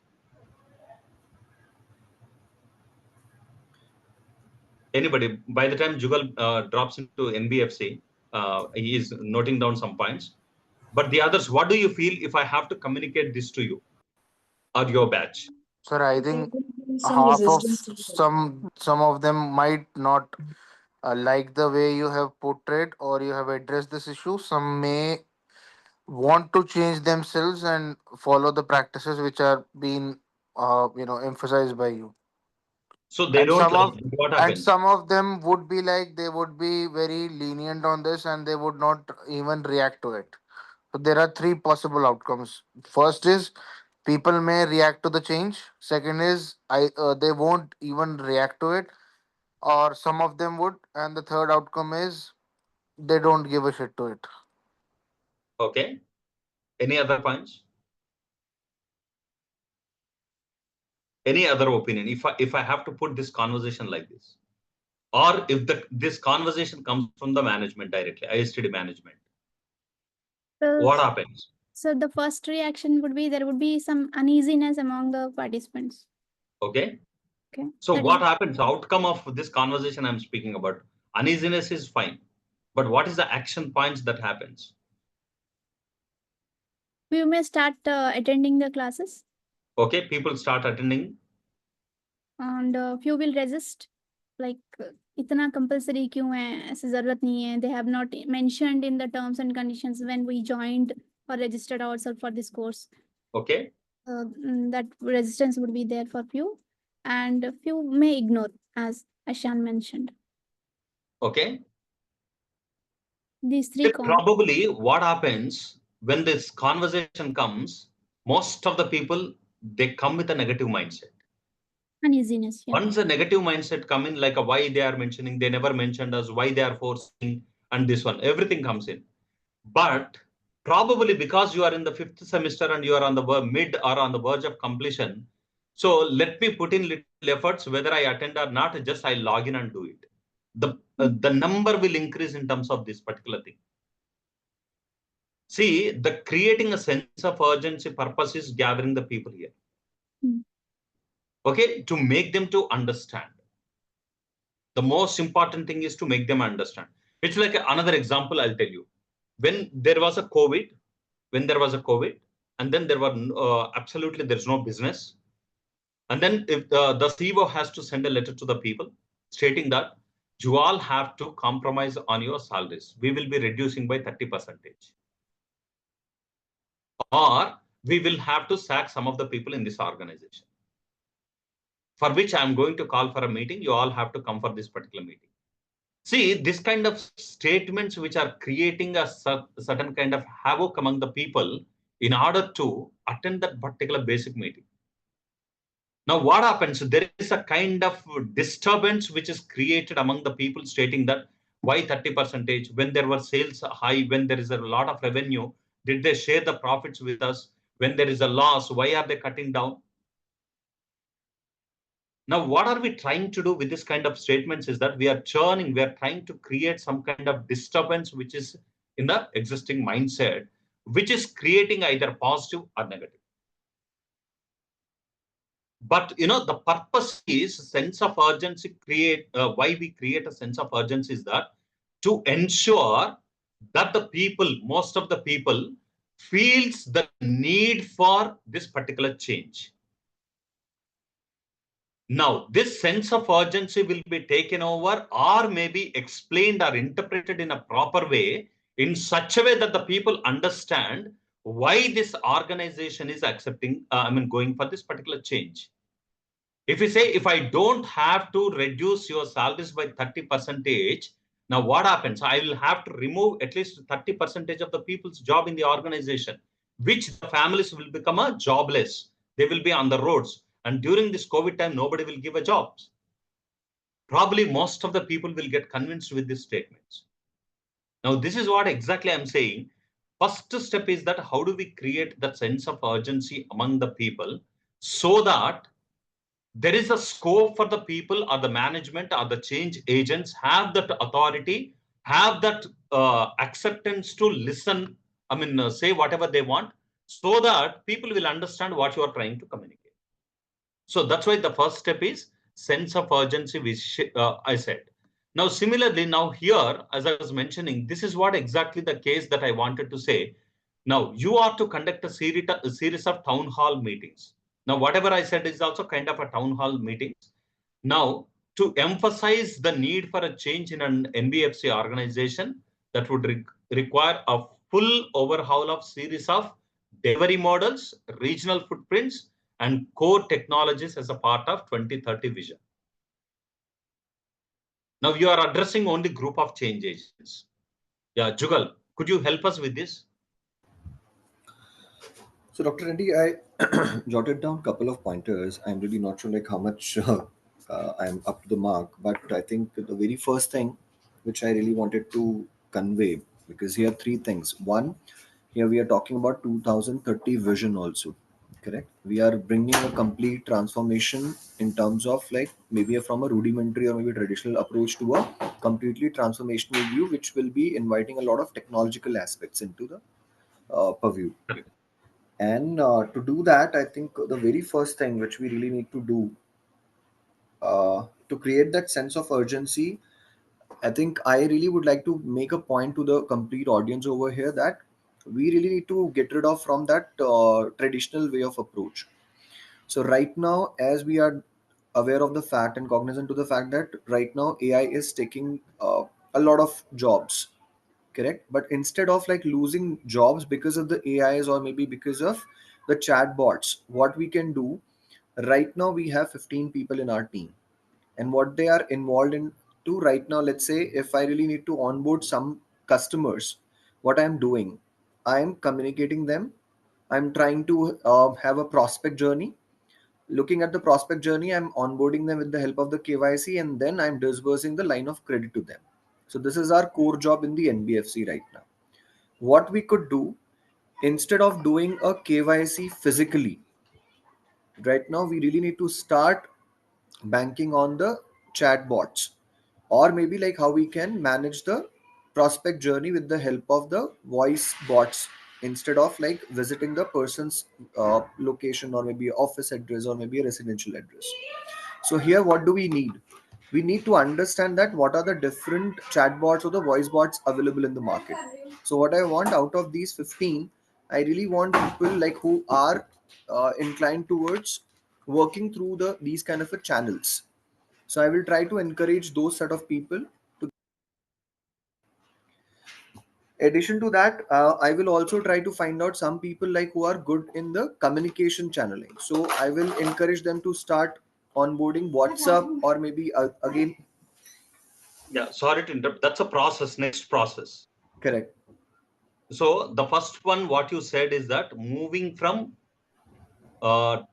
Anybody, by the time Jugal drops into NBFC, he is noting down some points. But the others, what do you feel if I have to communicate this to you or your batch? Sir, I think Some half of resistance to that. some of them might not like the way you have portrayed or you have addressed this issue. Some may want to change themselves and follow the practices which are being emphasized by you. So they And don't some like of it. What happens? them would be like they would be very lenient on this and they would not even react to it. So there are three possible outcomes. First is people may react to the change. Second is they won't even react to it, or some of them would, and the third outcome is they don't give a shit to it. Okay. Any other points? Any other opinion? If I have to put this conversation like this, or if this conversation comes from the management directly, ISTD management, what happens? So the first reaction would be there would be some uneasiness among the participants. Okay. Okay. So That what is- happens? Outcome of this conversation I'm speaking about. Uneasiness is fine, but what is the action points that happens? we may start attending the classes, Okay, people start attending. and few will resist, like इतना compulsory क्यों है, ऐसे जरूरत नहीं है. They have not mentioned in the terms and conditions when we joined or registered ourselves for this course. Okay. That resistance would be there for few, and few may ignore, as Ashan mentioned. Okay. These three Probably what happens when this conversation comes, most of the people, they come with a negative mindset. uneasiness. Yeah. Once a negative mindset come in, like a why they are mentioning, they never mentioned us, why they are forcing, and this one, everything comes in. But probably because you are in the fifth semester and you are on the mid or on the verge of completion, so let me put in little efforts, whether I attend or not, just I log in and do it. The number will increase in terms of this particular thing. See, the creating a sense of urgency purpose is gathering the people here. Mm. Okay, to make them to understand. The most important thing is to make them understand. It's like another example I'll tell you. When there was a COVID, when there was a COVID, and then there were absolutely there's no business. And then if the CEO has to send a letter to the people stating that you all have to compromise on your salaries. We will be reducing by 30%. Or we will have to sack some of the people in this organization. For which I'm going to call for a meeting. You all have to come for this particular meeting. See, this kind of statements which are creating a certain kind of havoc among the people in order to attend that particular basic meeting. Now, what happens? There is a kind of disturbance which is created among the people stating that why 30% when there were sales high, when there is a lot of revenue, did they share the profits with us? When there is a loss, why are they cutting down? Now, what are we trying to do with this kind of statements is that we are churning, we are trying to create some kind of disturbance which is in the existing mindset, which is creating either positive or negative. But the purpose is sense of urgency why we create a sense of urgency is that to ensure that the people, most of the people feels the need for this particular change. Now, this sense of urgency will be taken over or maybe explained or interpreted in a proper way in such a way that the people understand why this organization is going for this particular change. If you say, if I don't have to reduce your salaries by 30%, now what happens? I will have to remove at least 30% of the people's job in the organization, which the families will become a jobless. They will be on the roads. And during this COVID time, nobody will give a job. Probably most of the people will get convinced with these statements. Now, this is what exactly I'm saying. First step is that how do we create that sense of urgency among the people so that there is a scope for the people or the management or the change agents have that authority, have that acceptance to listen, say whatever they want, so that people will understand what you are trying to communicate. So that's why the first step is sense of urgency, which I said. Now, similarly, now here, as I was mentioning, this is what exactly the case that I wanted to say. Now, you are to conduct a series of town hall meetings. Now, whatever I said is also kind of a town hall meetings. Now, to emphasize the need for a change in an NBFC organization, that would require a full overhaul of series of delivery models, regional footprints, and core technologies as a part of 2030 vision. Now, you are addressing only group of change agents. Yeah, Jugal, could you help us with this? So, Dr. Reddy, I jotted down a couple of pointers. I'm really not sure like how much I'm up to the mark, but I think the very first thing which I really wanted to convey, because here are three things. One, here we are talking about 2030 vision also, correct? We are bringing a complete transformation in terms of like maybe from a rudimentary or maybe traditional approach to a completely transformational view, which will be inviting a lot of technological aspects into the purview. And to do that, I think the very first thing which we really need to do to create that sense of urgency, I think I really would like to make a point to the complete audience over here that we really need to get rid of from that traditional way of approach. So right now, as we are aware of the fact and cognizant to the fact that right now AI is taking a lot of jobs, correct? But instead of like losing jobs because of the AIs or maybe because of the chatbots, what we can do right now, we have 15 people in our team, and what they are involved in to right now, let's say if I really need to onboard some customers, what I'm doing, I'm communicating them, I'm trying to have a prospect journey. Looking at the prospect journey, I'm onboarding them with the help of the KYC, and then I'm disbursing the line of credit to them. So this is our core job in the NBFC right now. What we could do, instead of doing a KYC physically, right now we really need to start banking on the chatbots, or maybe like how we can manage the prospect journey with the help of the voice bots instead of like visiting the person's location, or maybe office address, or maybe a residential address. So here, what do we need? We need to understand that what are the different chatbots or the voice bots available in the market. So what I want out of these 15, I really want people like who are inclined towards working through these kind of a channels. So I will try to encourage those set of people to. Addition to that, I will also try to find out some people like who are good in the communication channeling. So I will encourage them to start onboarding WhatsApp, or maybe again. Yeah, sorry to interrupt. That's a process, next process. Correct. So the first one, what you said is that moving from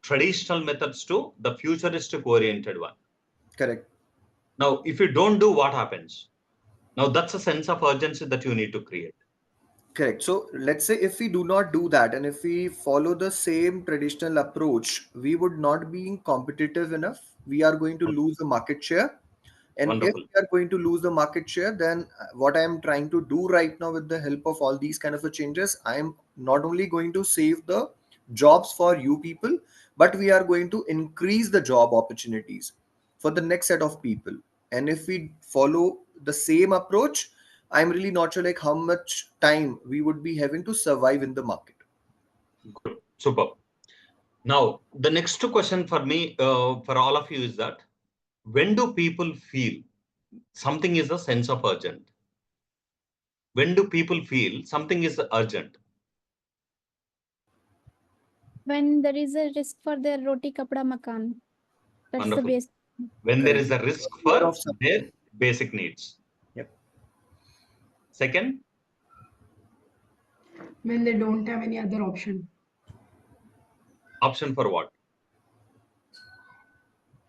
traditional methods to the futuristic oriented one. Correct. Now, if you don't do, what happens? Now, that's a sense of urgency that you need to create. Correct. So let's say if we do not do that, and if we follow the same traditional approach, we would not be competitive enough. We are going to lose the market share. And if Wonderful. we are going to lose the market share, then what I am trying to do right now with the help of all these kind of changes, I am not only going to save the jobs for you people, but we are going to increase the job opportunities for the next set of people. And if we follow the same approach, I'm really not sure like how much time we would be having to survive in the market. Good. Super. Now, the next question for me, for all of you is that when do people feel something is a sense of urgent? When do people feel something is urgent? When there is a risk for their roti kapda makan. That's the Wonderful. base. When there is Correct. a risk Fear for of something. their basic needs. Yep. Second, When they don't have any other option. option for what?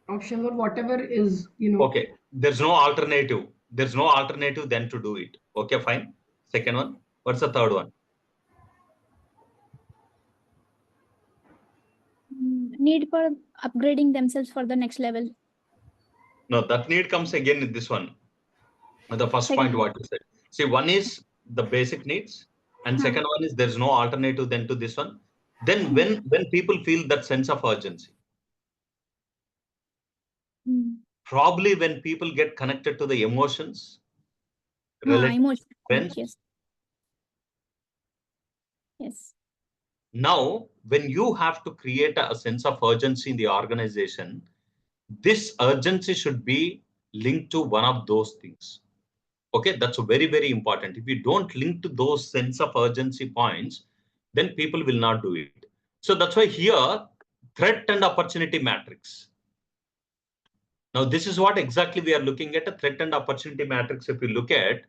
Option or whatever is, Okay, there's no alternative. There's no alternative then to do it. Okay, fine. Second one. What's the third one? Need for upgrading themselves for the next level. No, that need comes again in this one. The first Second point, what you said. See, one is the basic needs, and second one is there's no alternative then to this one. Then when people feel that sense of urgency, probably when people get connected to the emotions, relatives, emotion. friends. Yes. Yes. Now, when you have to create a sense of urgency in the organization, this urgency should be linked to one of those things. Okay, that's very, very important. If you don't link to those sense of urgency points, then people will not do it. So that's why here, threat and opportunity matrix. Now, this is what exactly we are looking at, a threat and opportunity matrix. If you look at,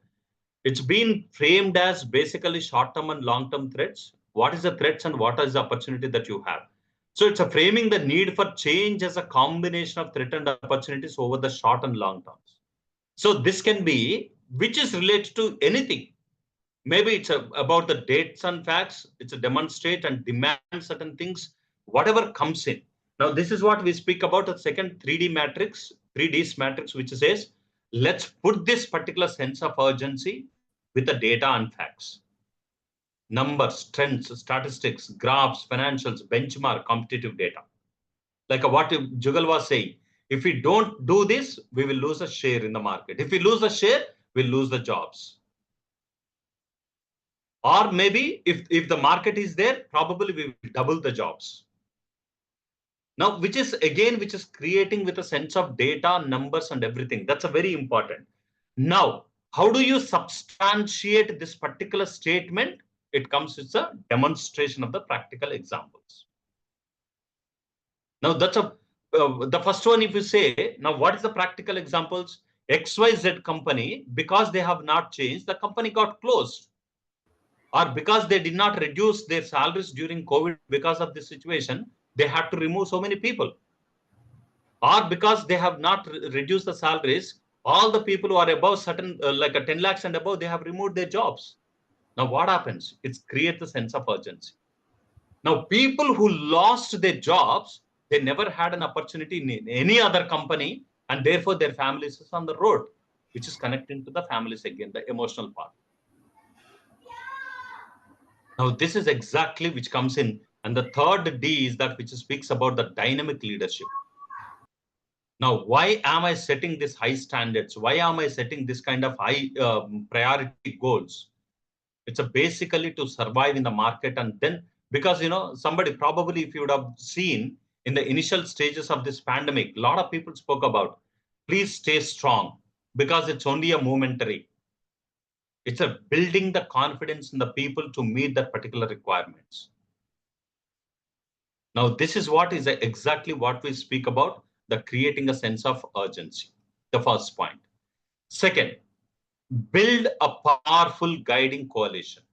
it's been framed as basically short-term and long-term threats. What is the threats and what is the opportunity that you have? So it's a framing the need for change as a combination of threat and opportunities over the short and long terms. So this can be, which is related to anything. Maybe it's about the dates and facts. It's a demonstrate and demand certain things, whatever comes in. Now, this is what we speak about a second 3D matrix, 3Ds matrix, which says, let's put this particular sense of urgency with the data and facts. Numbers, trends, statistics, graphs, financials, benchmark, competitive data. Like what Jugal was saying, if we don't do this, we will lose a share in the market. If we lose a share, we'll lose the jobs. Or maybe if the market is there, probably we will double the jobs. Now, which is creating with a sense of data, numbers, and everything. That's a very important. Now, how do you substantiate this particular statement? It comes with a demonstration of the practical examples. Now, that's the first one. If you say, now what is the practical examples? XYZ company, because they have not changed, the company got closed. Or because they did not reduce their salaries during COVID because of this situation, they had to remove so many people. Or because they have not reduced the salaries, all the people who are above certain, like a 10 lakhs and above, they have removed their jobs. Now what happens? It creates a sense of urgency. Now people who lost their jobs, they never had an opportunity in any other company, and therefore their families is on the road, which is connecting to the families again, the emotional part. Now, this is exactly which comes in. And the third D is that which speaks about the dynamic leadership. Now, why am I setting these high standards? Why am I setting this kind of high priority goals? It's a basically to survive in the market. And then, because, somebody probably, if you would have seen in the initial stages of this pandemic, a lot of people spoke about, please stay strong because it's only a momentary. It's a building the confidence in the people to meet that particular requirements. Now, this is what is exactly what we speak about, the creating a sense of urgency, the first point. Second, build a powerful guiding coalition.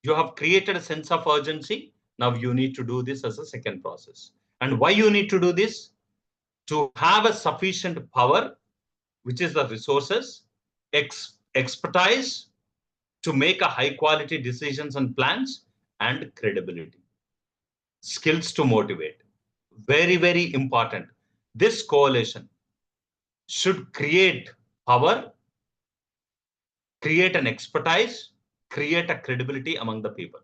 You have created a sense of urgency. Now you need to do this as a second process. And why you need to do this? To have a sufficient power, which is the resources, expertise to make a high quality decisions and plans, and credibility. Skills to motivate. Very, very important. This coalition should create power, create an expertise, create a credibility among the people.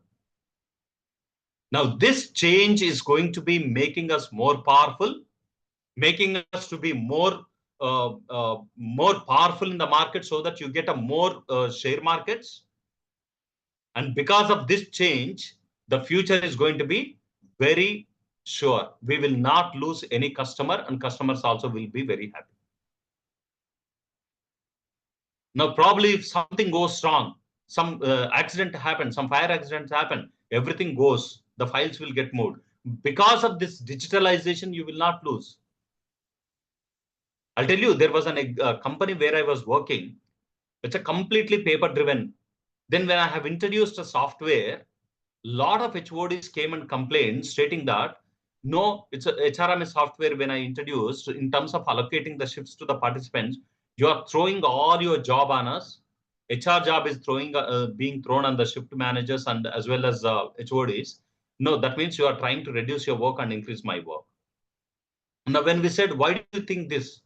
Now, this change is going to be making us more powerful, making us to be more powerful in the market, so that you get a more share markets. And because of this change, the future is going to be very sure. We will not lose any customer, and customers also will be very happy. Now, probably if something goes wrong, some accident happens, some fire accidents happen, everything goes, the files will get moved. Because of this digitalization, you will not lose. I'll tell you, there was a company where I was working. It's a completely paper driven. Then when I have introduced a software, lot of HODs came and complained, stating that, no, it's a HRMS software. When I introduced in terms of allocating the shifts to the participants, you are throwing all your job on us. HR job is being thrown on the shift managers and as well as HODs. No, that means you are trying to reduce your work and increase my work. Now, when we said, why do you think this?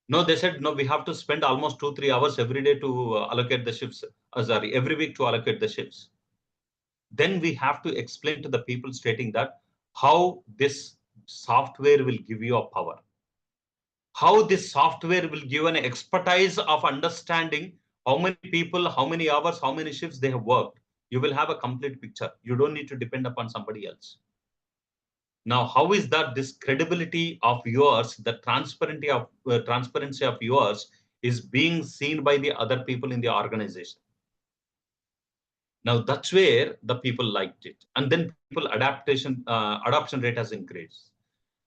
No, they said, no, we have to spend almost 2-3 hours every day to allocate the shifts. Sorry, every week to allocate the shifts. Then we have to explain to the people, stating that how this software will give you a power, how this software will give an expertise of understanding how many people, how many hours, how many shifts they have worked. You will have a complete picture. You don't need to depend upon somebody else. Now, how is that this credibility of yours, the transparency of yours is being seen by the other people in the organization? Now, that's where the people liked it. And then people adoption rate has increased.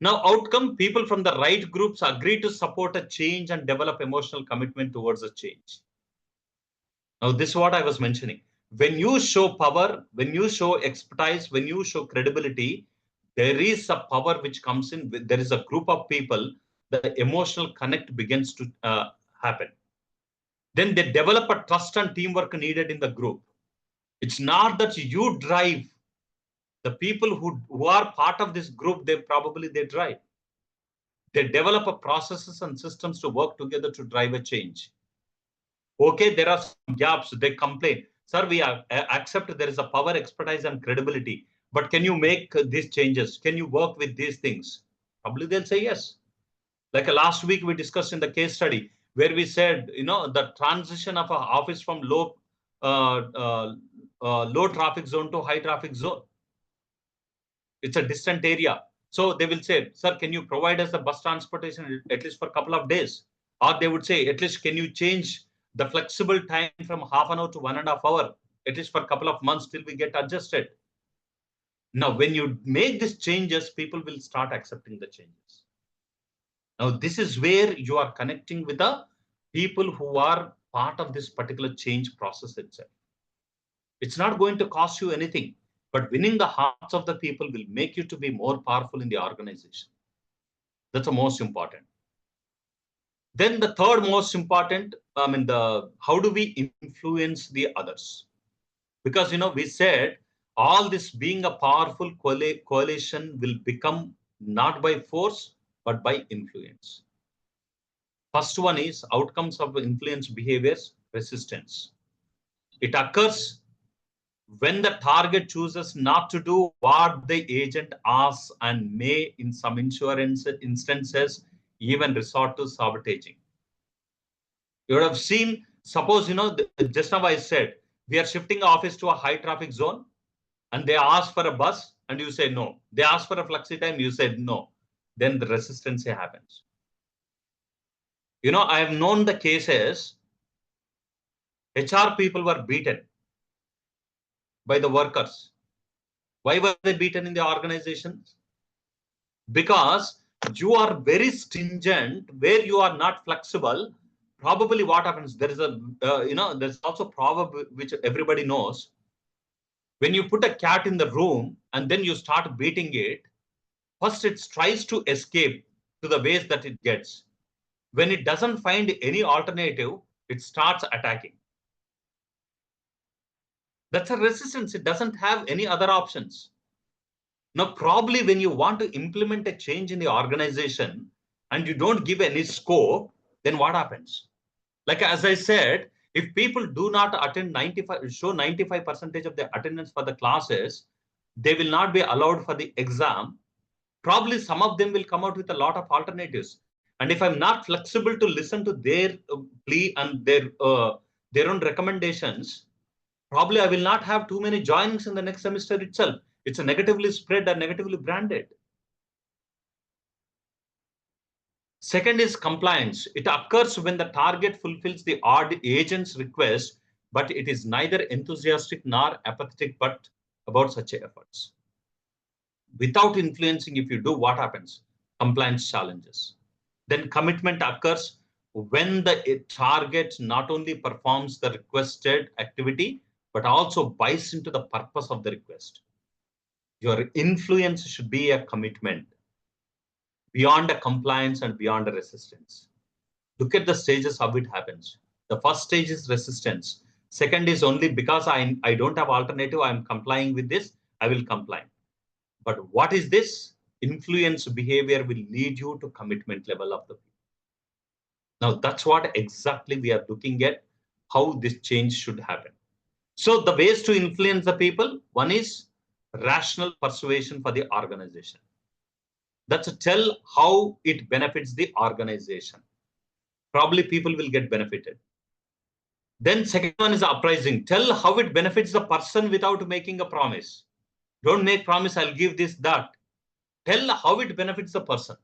Now, outcome, people from the right groups agree to support a change and develop emotional commitment towards a change. Now, this is what I was mentioning. When you show power, when you show expertise, when you show credibility, there is a power which comes in. There is a group of people, the emotional connect begins to happen. Then they develop a trust and teamwork needed in the group. It's not that you drive. The people who are part of this group, they drive. They develop a processes and systems to work together to drive a change. Okay, there are some gaps. They complain, sir, we accept there is a power, expertise, and credibility. But can you make these changes? Can you work with these things? Probably they'll say yes. Like last week we discussed in the case study where we said, the transition of an office from low traffic zone to high traffic zone. It's a distant area. So they will say, sir, can you provide us the bus transportation at least for a couple of days? Or they would say, at least can you change the flexible time from half an hour to 1.5 hours, at least for a couple of months till we get adjusted. Now, when you make these changes, people will start accepting the changes. Now, this is where you are connecting with the people who are part of this particular change process itself. It's not going to cost you anything, but winning the hearts of the people will make you to be more powerful in the organization. That's the most important. Then the third most important, how do we influence the others? Because, we said all this being a powerful coalition will become not by force, but by influence. First one is outcomes of influence behaviors, resistance. It occurs when the target chooses not to do what the agent asks and may, in some insurance instances, even resort to sabotaging. You would have seen, suppose, just now I said, we are shifting office to a high traffic zone and they ask for a bus and you say no. They ask for a flexi time, you said no. Then the resistance happens. I have known the cases, HR people were beaten by the workers. Why were they beaten in the organizations? Because you are very stringent, where you are not flexible. Probably what happens, there is there's also proverb which everybody knows. When you put a cat in the room and then you start beating it, first it tries to escape to the ways that it gets. When it doesn't find any alternative, it starts attacking. That's a resistance. It doesn't have any other options. Now, probably when you want to implement a change in the organization and you don't give any scope, then what happens? Like as I said, if people do not attend 95% of the attendance for the classes, they will not be allowed for the exam. Probably some of them will come out with a lot of alternatives. And if I'm not flexible to listen to their plea and their own recommendations, probably I will not have too many joinings in the next semester itself. It's a negatively spread and negatively branded. Second is compliance. It occurs when the target fulfills the odd agent's request, but it is neither enthusiastic nor apathetic but about such efforts. Without influencing, if you do, what happens? Compliance challenges. Then commitment occurs when the target not only performs the requested activity, but also buys into the purpose of the request. Your influence should be a commitment beyond a compliance and beyond a resistance. Look at the stages how it happens. The first stage is resistance. Second is only because I don't have alternative, I'm complying with this, I will comply. But what is this? Influence behavior will lead you to commitment level of the people. Now that's what exactly we are looking at, how this change should happen. So the ways to influence the people, one is rational persuasion for the organization. That's to tell how it benefits the organization. Probably people will get benefited. Then second one is uprising. Tell how it benefits the person without making a promise. Don't make promise, I'll give this, that. Tell how it benefits the person.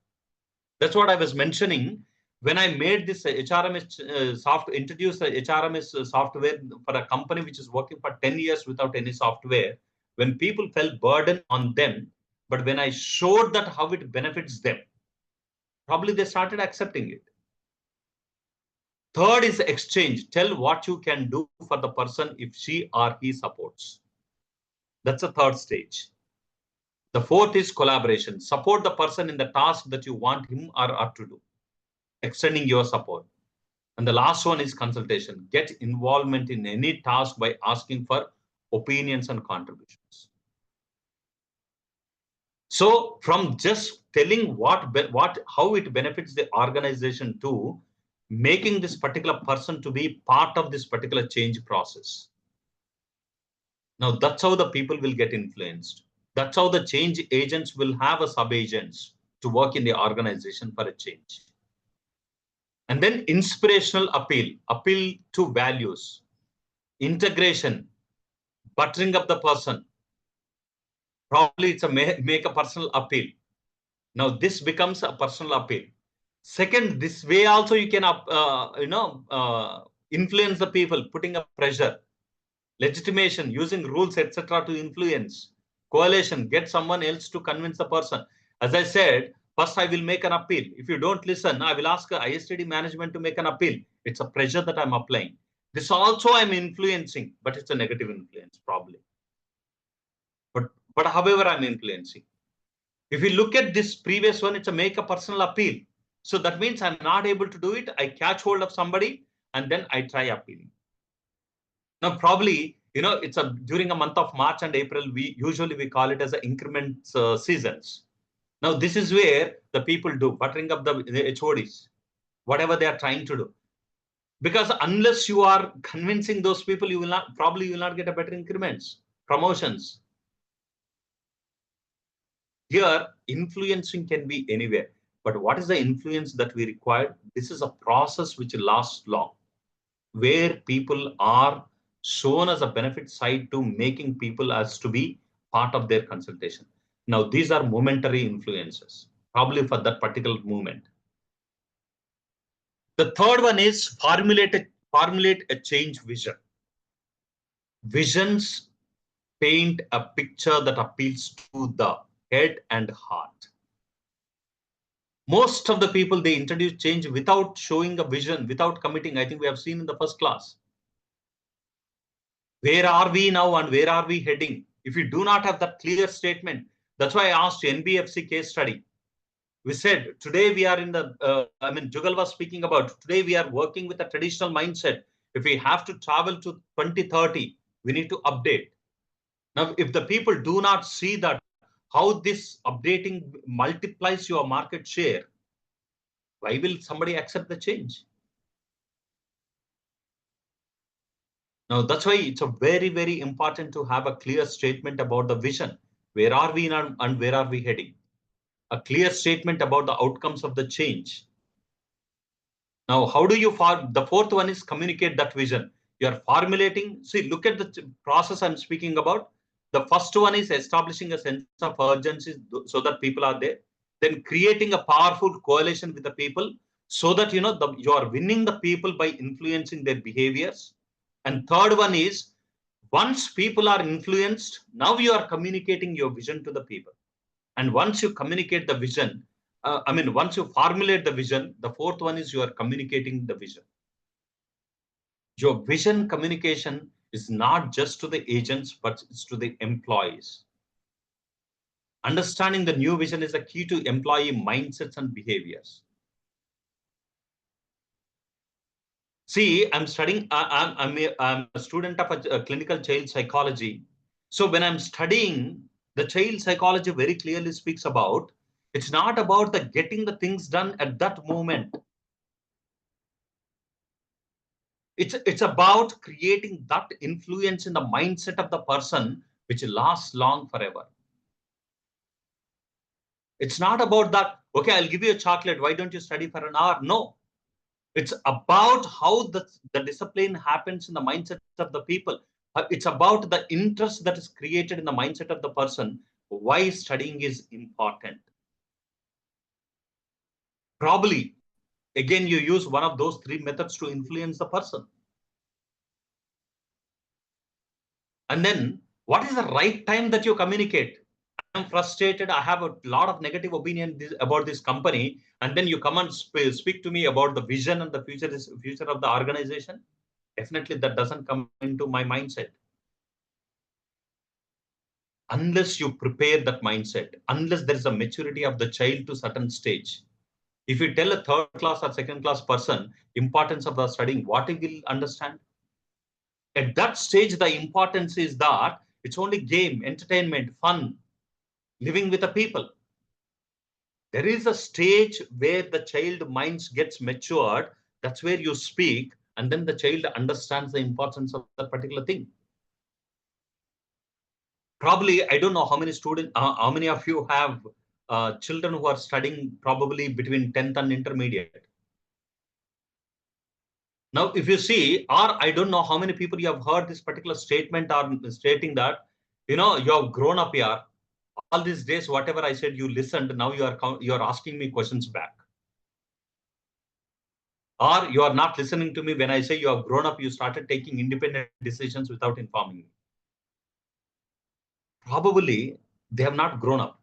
That's what I was mentioning when I made this HRMS introduced the HRMS software for a company which is working for 10 years without any software. When people felt burden on them, but when I showed that how it benefits them, probably they started accepting it. Third is exchange. Tell what you can do for the person if she or he supports. That's the third stage. The fourth is collaboration. Support the person in the task that you want him or her to do, extending your support. And the last one is consultation. Get involvement in any task by asking for opinions and contributions. So from just telling how it benefits the organization to making this particular person to be part of this particular change process. Now that's how the people will get influenced. That's how the change agents will have a sub-agents to work in the organization for a change. And then inspirational appeal to values, integration, buttering up the person. Probably it's a make a personal appeal. Now this becomes a personal appeal. Second, this way also you can influence the people, putting up pressure, legitimation, using rules, etc. to influence, coalition, get someone else to convince the person. As I said, first I will make an appeal. If you don't listen, I will ask ISTD management to make an appeal. It's a pressure that I'm applying. This also I'm influencing, but it's a negative influence probably. But however, I'm influencing. If you look at this previous one, it's a make a personal appeal. So that means I'm not able to do it. I catch hold of somebody and then I try appealing. Now, probably, it's during a month of March and April, we call it as a increment seasons. Now, this is where the people do buttering up the HODs, whatever they are trying to do. Because unless you are convincing those people, you will not get a better increments. promotions. Here, influencing can be anywhere. But what is the influence that we require? This is a process which lasts long, where people are shown as a benefit side to making people as to be part of their consultation. Now, these are momentary influences, probably for that particular moment. The third one is formulate a change vision. Visions paint a picture that appeals to the head and heart. Most of the people, they introduce change without showing a vision, without committing. I think we have seen in the first class. Where are we now and where are we heading? If you do not have that clear statement, that's why I asked NBFC case study. We said today we are in the, Jugal was speaking about, today we are working with a traditional mindset. If we have to travel to 2030, we need to update. Now, if the people do not see that, how this updating multiplies your market share, why will somebody accept the change? Now, that's why it's a very, very important to have a clear statement about the vision. Where are we now and where are we heading? A clear statement about the outcomes of the change. Now, how do you the fourth one is communicate that vision. You are formulating. See, look at the process I'm speaking about. The first one is establishing a sense of urgency so that people are there. Then creating a powerful coalition with the people so that you are winning the people by influencing their behaviors. And third one is once people are influenced, now you are communicating your vision to the people. And once you communicate the vision, once you formulate the vision, the fourth one is you are communicating the vision. Your vision communication is not just to the agents, but it's to the employees. Understanding the new vision is a key to employee mindsets and behaviors. See, I'm studying, I'm a student of a clinical child psychology. So when I'm studying, the child psychology very clearly speaks about, it's not about the getting the things done at that moment. It's about creating that influence in the mindset of the person which lasts long forever. It's not about that, okay, I'll give you a chocolate, why don't you study for an hour? No. It's about how the discipline happens in the mindset of the people. It's about the interest that is created in the mindset of the person, why studying is important. Probably, again, you use one of those three methods to influence the person. And then, what is the right time that you communicate? I'm frustrated. I have a lot of negative opinion about this company. And then you come and speak to me about the vision and the future of the organization. Definitely that doesn't come into my mindset. Unless you prepare that mindset, unless there is a maturity of the child to certain stage. If you tell a third class or second class person importance of the studying, what he will understand? At that stage, the importance is that it's only game, entertainment, fun, living with the people. There is a stage where the child minds gets matured. That's where you speak, and then the child understands the importance of that particular thing. Probably, I don't know how many students, how many of you have children who are studying probably between 10th and intermediate. Now, if you see, or I don't know how many people you have heard this particular statement or stating that, you have grown up here. All these days, whatever I said, you listened. Now you are asking me questions back. Or you are not listening to me when I say you have grown up, you started taking independent decisions without informing me. Probably they have not grown up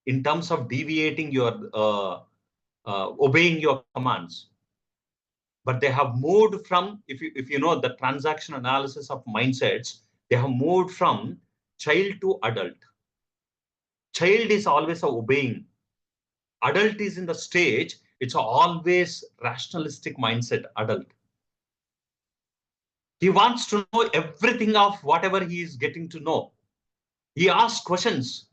in terms of deviating your, obeying your commands. But they have moved from, if you know the transaction analysis of mindsets, they have moved from child to adult. Child is always obeying. Adult is in the stage, it's always rationalistic mindset, adult. He wants to know everything of whatever he is getting to know. He asks questions.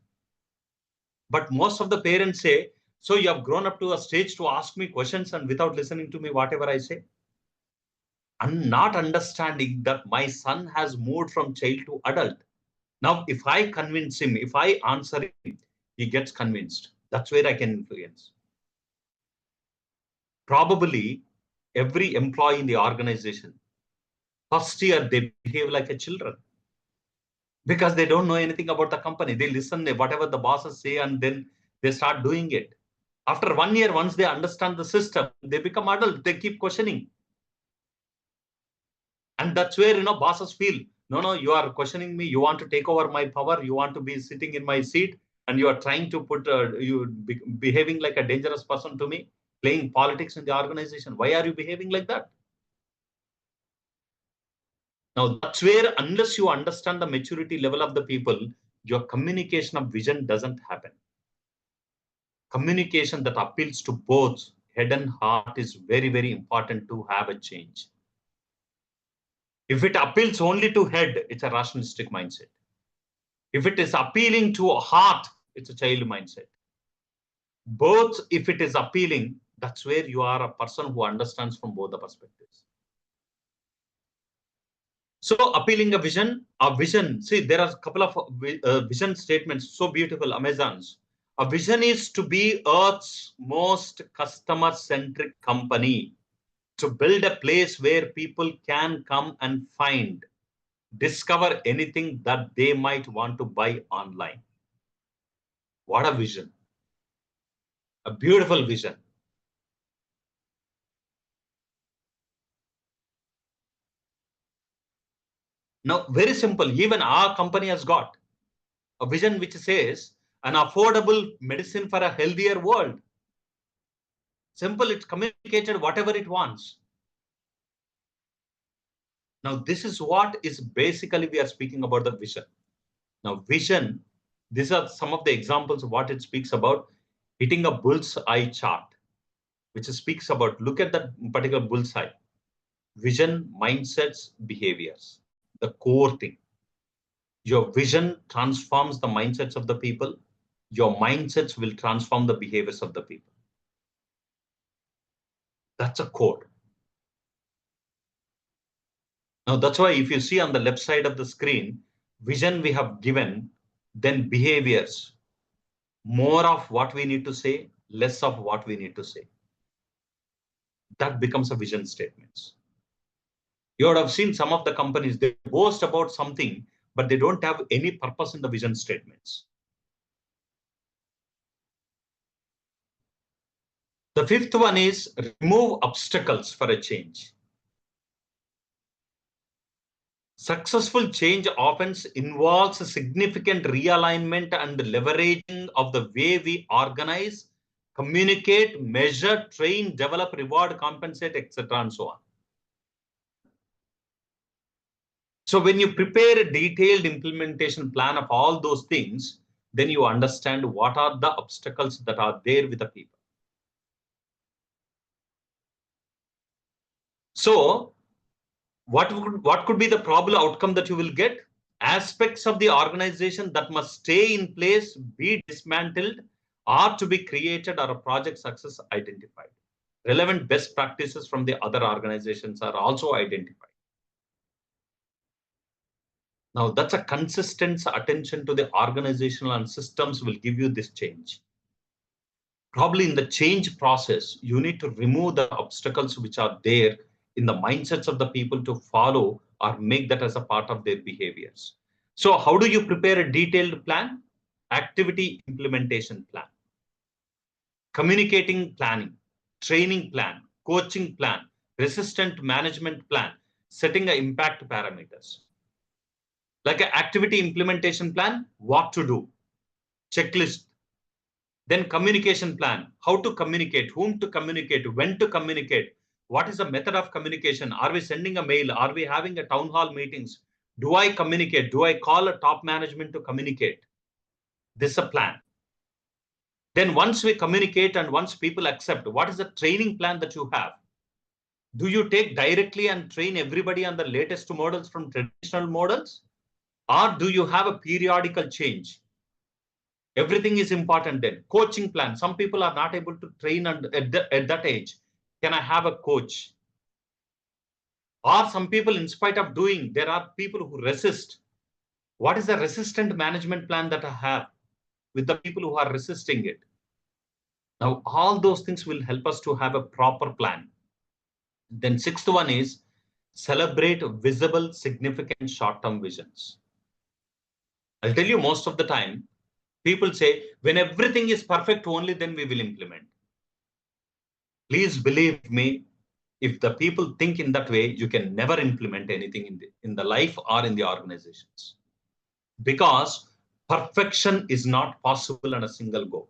But most of the parents say, so you have grown up to a stage to ask me questions and without listening to me, whatever I say. I'm not understanding that my son has moved from child to adult. Now, if I convince him, if I answer him, he gets convinced. That's where I can influence. Probably every employee in the organization, first year, they behave like a children because they don't know anything about the company. They listen to whatever the bosses say and then they start doing it. After 1 year, once they understand the system, they become adult. They keep questioning. And that's where, bosses feel, no, you are questioning me. You want to take over my power. You want to be sitting in my seat and you are trying to put, behaving like a dangerous person to me, playing politics in the organization. Why are you behaving like that? Now, that's where, unless you understand the maturity level of the people, your communication of vision doesn't happen. Communication that appeals to both head and heart is very, very important to have a change. If it appeals only to head, it's a rationalistic mindset. If it is appealing to a heart, it's a child mindset. Both, if it is appealing, that's where you are a person who understands from both the perspectives. So appealing a vision, see, there are a couple of vision statements, so beautiful, Amazons. A vision is to be Earth's most customer-centric company, to build a place where people can come and find, discover anything that they might want to buy online. What a vision. A beautiful vision. Now, very simple, even our company has got a vision which says an affordable medicine for a healthier world. Simple, it's communicated whatever it wants. Now, this is what is basically we are speaking about the vision. Now, vision, these are some of the examples of what it speaks about. Hitting a bullseye chart, which speaks about, look at that particular bullseye. Vision, mindsets, behaviors, the core thing. Your vision transforms the mindsets of the people. Your mindsets will transform the behaviors of the people. That's a core. Now, that's why if you see on the left side of the screen, vision we have given, then behaviors. More of what we need to say, less of what we need to say. That becomes a vision statement. You would have seen some of the companies, they boast about something, but they don't have any purpose in the vision statements. The fifth one is remove obstacles for a change. Successful change often involves a significant realignment and leveraging of the way we organize, communicate, measure, train, develop, reward, compensate, etc. and so on. So when you prepare a detailed implementation plan of all those things, then you understand what are the obstacles that are there with the people. So what could be the probable outcome that you will get? Aspects of the organization that must stay in place, be dismantled, or to be created, or a project success identified. Relevant best practices from the other organizations are also identified. Now, that's a consistent attention to the organizational and systems will give you this change. Probably in the change process, you need to remove the obstacles which are there in the mindsets of the people to follow or make that as a part of their behaviors. So how do you prepare a detailed plan? Activity implementation plan, communicating planning, training plan, coaching plan, resistant management plan, setting the impact parameters. Like an activity implementation plan, what to do, checklist. Then communication plan, how to communicate, whom to communicate, when to communicate, what is the method of communication? Are we sending a mail? Are we having a town hall meetings? Do I communicate? Do I call a top management to communicate? This is a plan. Then once we communicate and once people accept, what is the training plan that you have? Do you take directly and train everybody on the latest models from traditional models? Or do you have a periodical change? Everything is important then. Coaching plan. Some people are not able to train at that age. Can I have a coach? Or some people, in spite of doing, there are people who resist. What is the resistant management plan that I have with the people who are resisting it? Now, all those things will help us to have a proper plan. Then sixth one is celebrate visible, significant short-term visions. I'll tell you, most of the time, people say, when everything is perfect, only then we will implement. Please believe me, if the people think in that way, you can never implement anything in the life or in the organizations. Because perfection is not possible on a single go.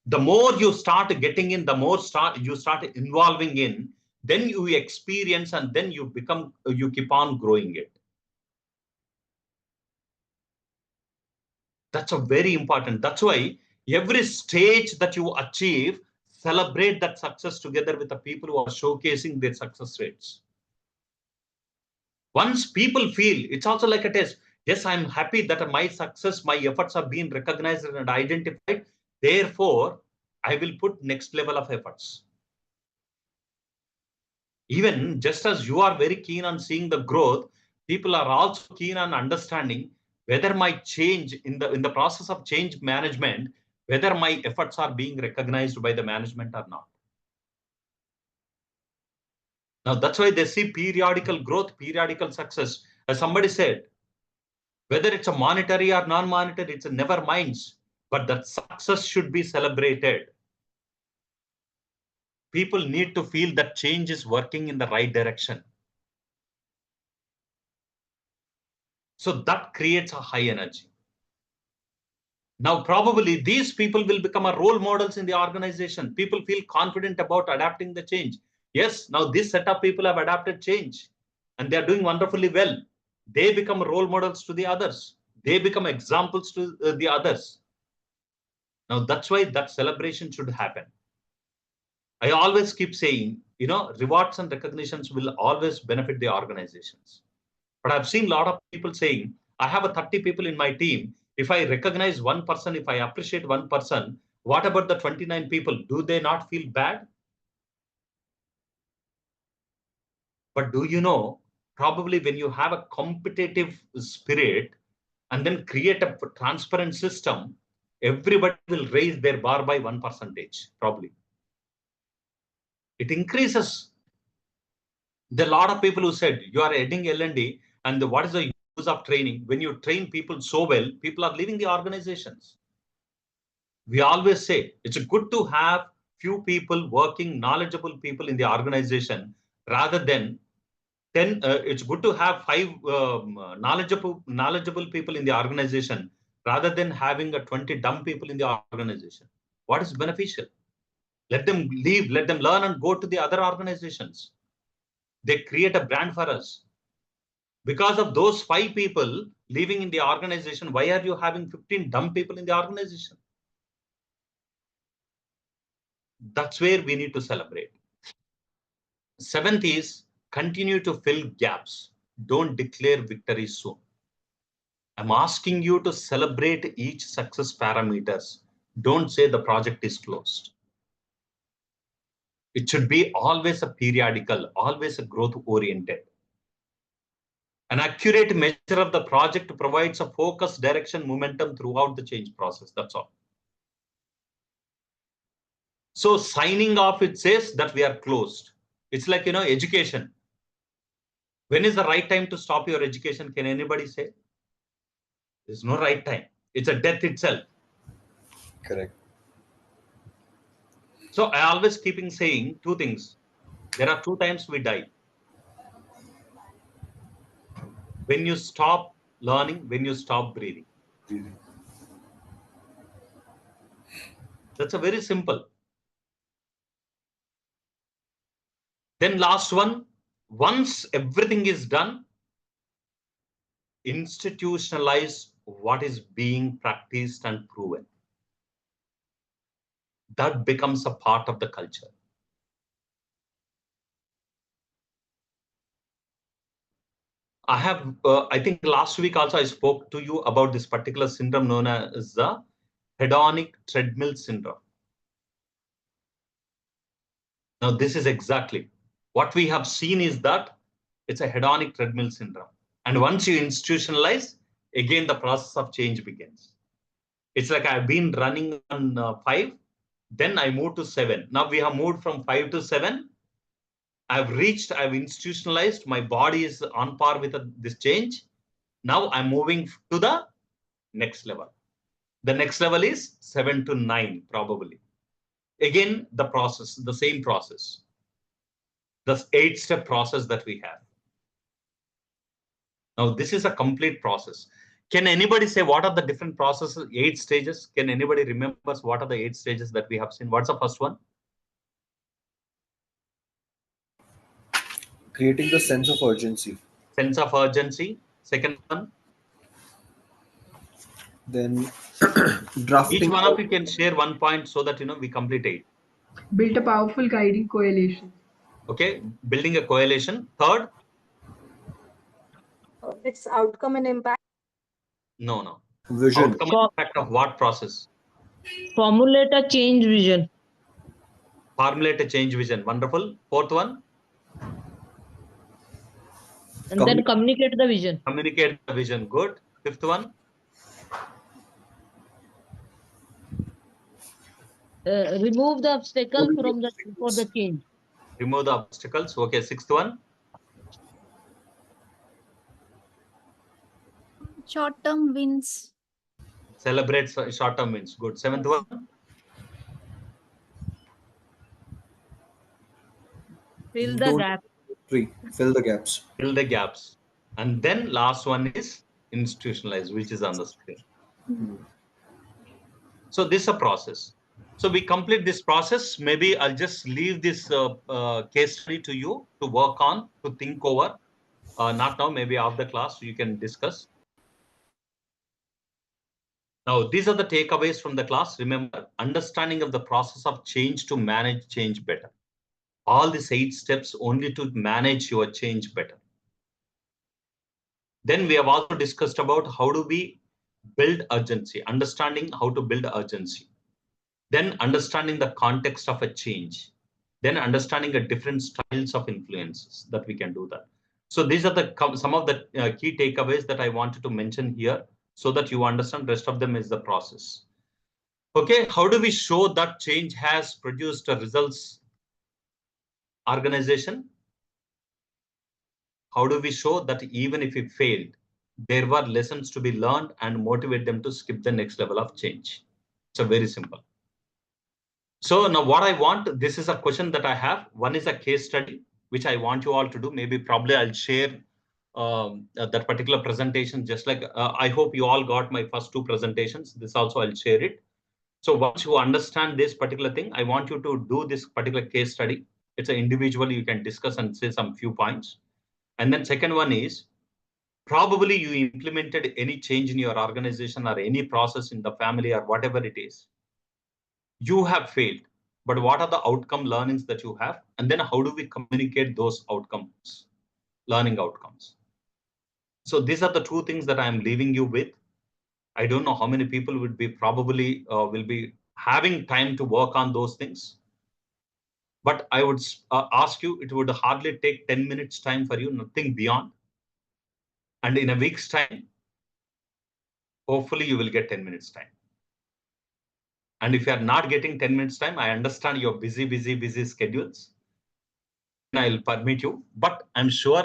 The more you start getting in, the more you start involving in, then you experience and then you keep on growing it. That's a very important. That's why every stage that you achieve, celebrate that success together with the people who are showcasing their success rates. Once people feel, it's also like a test. Yes, I'm happy that my success, my efforts are being recognized and identified. Therefore, I will put next level of efforts. Even just as you are very keen on seeing the growth, people are also keen on understanding whether my change in the process of change management, whether my efforts are being recognized by the management or not. Now, that's why they see periodical growth, periodical success. As somebody said, whether it's a monetary or non-monetary, it's a never minds, but that success should be celebrated. People need to feel that change is working in the right direction. So that creates a high energy. Now, probably these people will become a role models in the organization. People feel confident about adapting the change. Yes, now this set of people have adapted change and they are doing wonderfully well. They become role models to the others. They become examples to the others. Now, that's why that celebration should happen. I always keep saying, rewards and recognitions will always benefit the organizations. But I've seen a lot of people saying, I have a 30 people in my team. If I recognize one person, if I appreciate one person, what about the 29 people? Do they not feel bad? But do you know, probably when you have a competitive spirit and then create a transparent system, everybody will raise their bar by 1%, probably. It increases. There are a lot of people who said, you are heading L&D, and what is the use of training? When you train people so well, people are leaving the organizations. We always say, it's good to have few people working, knowledgeable people in the organization, rather than 10. It's good to have 5 knowledgeable people in the organization, rather than having 20 dumb people in the organization. What is beneficial? Let them leave, let them learn and go to the other organizations. They create a brand for us. Because of those 5 people leaving in the organization, why are you having 15 dumb people in the organization? That's where we need to celebrate. 7th is continue to fill gaps. Don't declare victory soon. I'm asking you to celebrate each success parameters. Don't say the project is closed. It should be always a periodical, always a growth oriented. An accurate measure of the project provides a focus, direction, momentum throughout the change process. That's all. So signing off, it says that we are closed. It's like, education. When is the right time to stop your education? Can anybody say? There's no right time. It's a death itself. Correct. So I always keeping saying 2 things. There are 2 times we die. When you stop learning, when you stop breathing. That's a very simple. Then last one, once everything is done, institutionalize what is being practiced and proven. That becomes a part of the culture. I think last week also I spoke to you about this particular syndrome known as the hedonic treadmill syndrome. Now, this is exactly what we have seen is that it's a hedonic treadmill syndrome. And once you institutionalize, again the process of change begins. It's like I've been running on 5, then I moved to 7. Now we have moved from 5 to 7. I've institutionalized, my body is on par with this change. Now I'm moving to the next level. The next level is 7 to 9, probably. Again, the process, the same process, the 8-step process that we have. Now, this is a complete process. Can anybody say what are the different processes, 8 stages? Can anybody remember what are the 8 stages that we have seen? What's the first one? Creating the sense of urgency. Sense of urgency. Second one. Then drafting. Each one of you can share one point so that we complete 8. Built a powerful guiding coalition. Okay, building a coalition. Third. It's outcome and impact. No. Vision. Outcome and impact of what process? Formulate a change vision. Formulate a change vision. Wonderful. Fourth one. And then communicate the vision. Communicate the vision. Good. Fifth one. Remove the obstacle for the change. Remove the obstacles. Okay. Sixth one. Short-term wins. Celebrate short-term wins. Good. Seventh one. Fill the gap. Fill the gaps. Fill the gaps. And then last one is institutionalize, which is on the screen. So this is a process. So we complete this process. Maybe I'll just leave this case study to you to work on, to think over. Not now, maybe after the class, you can discuss. Now, these are the takeaways from the class. Remember, understanding of the process of change to manage change better. All these 8 steps only to manage your change better. Then we have also discussed about how do we build urgency, understanding how to build urgency. Then understanding the context of a change. Then understanding the different styles of influences that we can do that. So these are some of the key takeaways that I wanted to mention here so that you understand. Rest of them is the process. Okay, how do we show that change has produced results? Organization. How do we show that even if we failed, there were lessons to be learned and motivate them to skip the next level of change? It's very simple. So now what I want, this is a question that I have. One is a case study, which I want you all to do. Maybe probably I'll share that particular presentation, just like I hope you all got my first 2 presentations. This also I'll share it. So once you understand this particular thing, I want you to do this particular case study. It's an individual, you can discuss and say some few points. And then second one is, probably you implemented any change in your organization or any process in the family or whatever it is. You have failed, but what are the outcome learnings that you have? And then how do we communicate those outcomes, learning outcomes? So these are the 2 things that I'm leaving you with. I don't know how many people would be probably will be having time to work on those things. But I would ask you, it would hardly take 10 minutes time for you, nothing beyond. And in a week's time, hopefully you will get 10 minutes time. And if you are not getting 10 minutes time, I understand your busy schedules. And I'll permit you, but I'm sure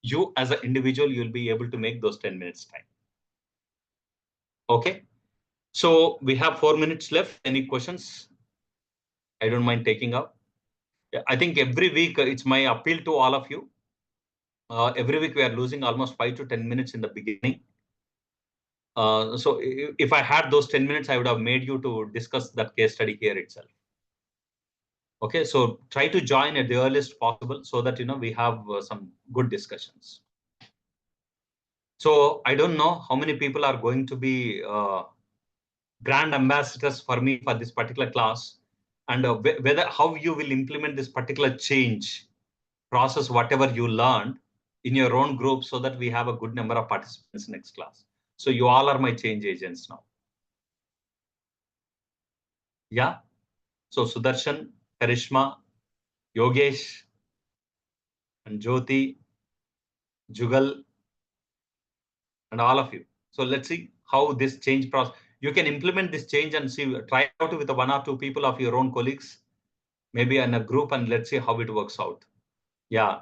you as an individual, you'll be able to make those 10 minutes time. Okay. So we have 4 minutes left. Any questions? I don't mind taking up. I think every week it's my appeal to all of you. Every week we are losing almost 5 to 10 minutes in the beginning. So if I had those 10 minutes, I would have made you to discuss that case study here itself. Okay, so try to join at the earliest possible so that we have some good discussions. So I don't know how many people are going to be brand ambassadors for me for this particular class, and how you will implement this particular change process, whatever you learned in your own group, so that we have a good number of participants next class. So you all are my change agents now. Yeah. So Sudarshan, Karishma, Yogesh, and Jyoti, Jugal, and all of you. So let's see how this change process, you can implement this change and see, try out with one or two people of your own colleagues, maybe in a group, and let's see how it works out. Yeah.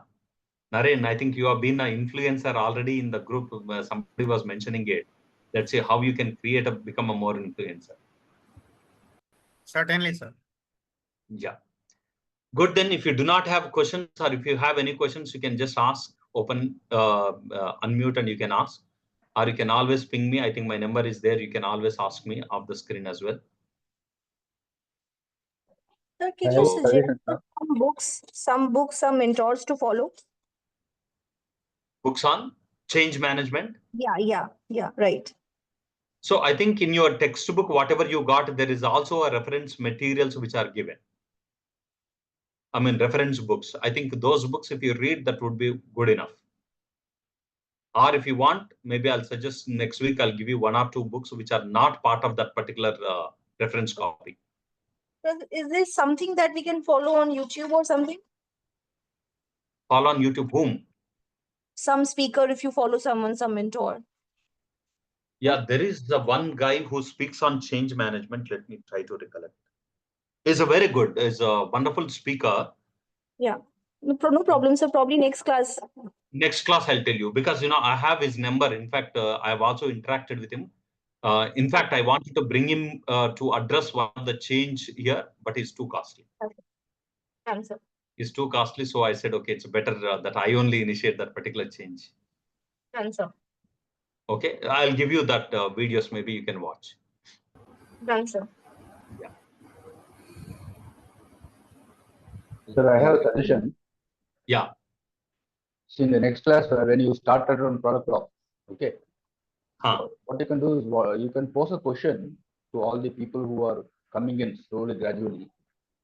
Naren, I think you have been an influencer already in the group. Somebody was mentioning it. Let's see how you can become a more influencer. Certainly, sir. Yeah. Good. Then if you do not have questions, or if you have any questions, you can just ask, unmute, and you can ask, or you can always ping me. I think my number is there. You can always ask me off the screen as well. Sir, can So- you suggest some books, some mentors to follow? Books on change management. Yeah, right. So I think in your textbook, whatever you got, there is also a reference materials which are given. I mean, reference books. I think those books, if you read, that would be good enough. Or if you want, maybe I'll suggest next week, I'll give you one or two books which are not part of that particular reference copy. Is this something that we can follow on YouTube or something? Follow on YouTube whom? Some speaker, if you follow someone, some mentor. Yeah, there is the one guy who speaks on change management. Let me try to recollect. He's a very good, he's a wonderful speaker. Yeah. No problem, sir. Probably next class. Next class, I'll tell you, because, I have his number. In fact, I've also interacted with him. In fact, I wanted to bring him to address one of the change here, but it's too costly. Answer. It's too costly. So I said, okay, it's better that I only initiate that particular change. Answer. Okay, I'll give you that videos. Maybe you can watch. Done, sir. Yeah. Sir, I have a suggestion. Yeah. See, in the next class, when you start at around 12 o'clock, okay, Huh. what you can do is you can pose a question to all the people who are coming in slowly, gradually,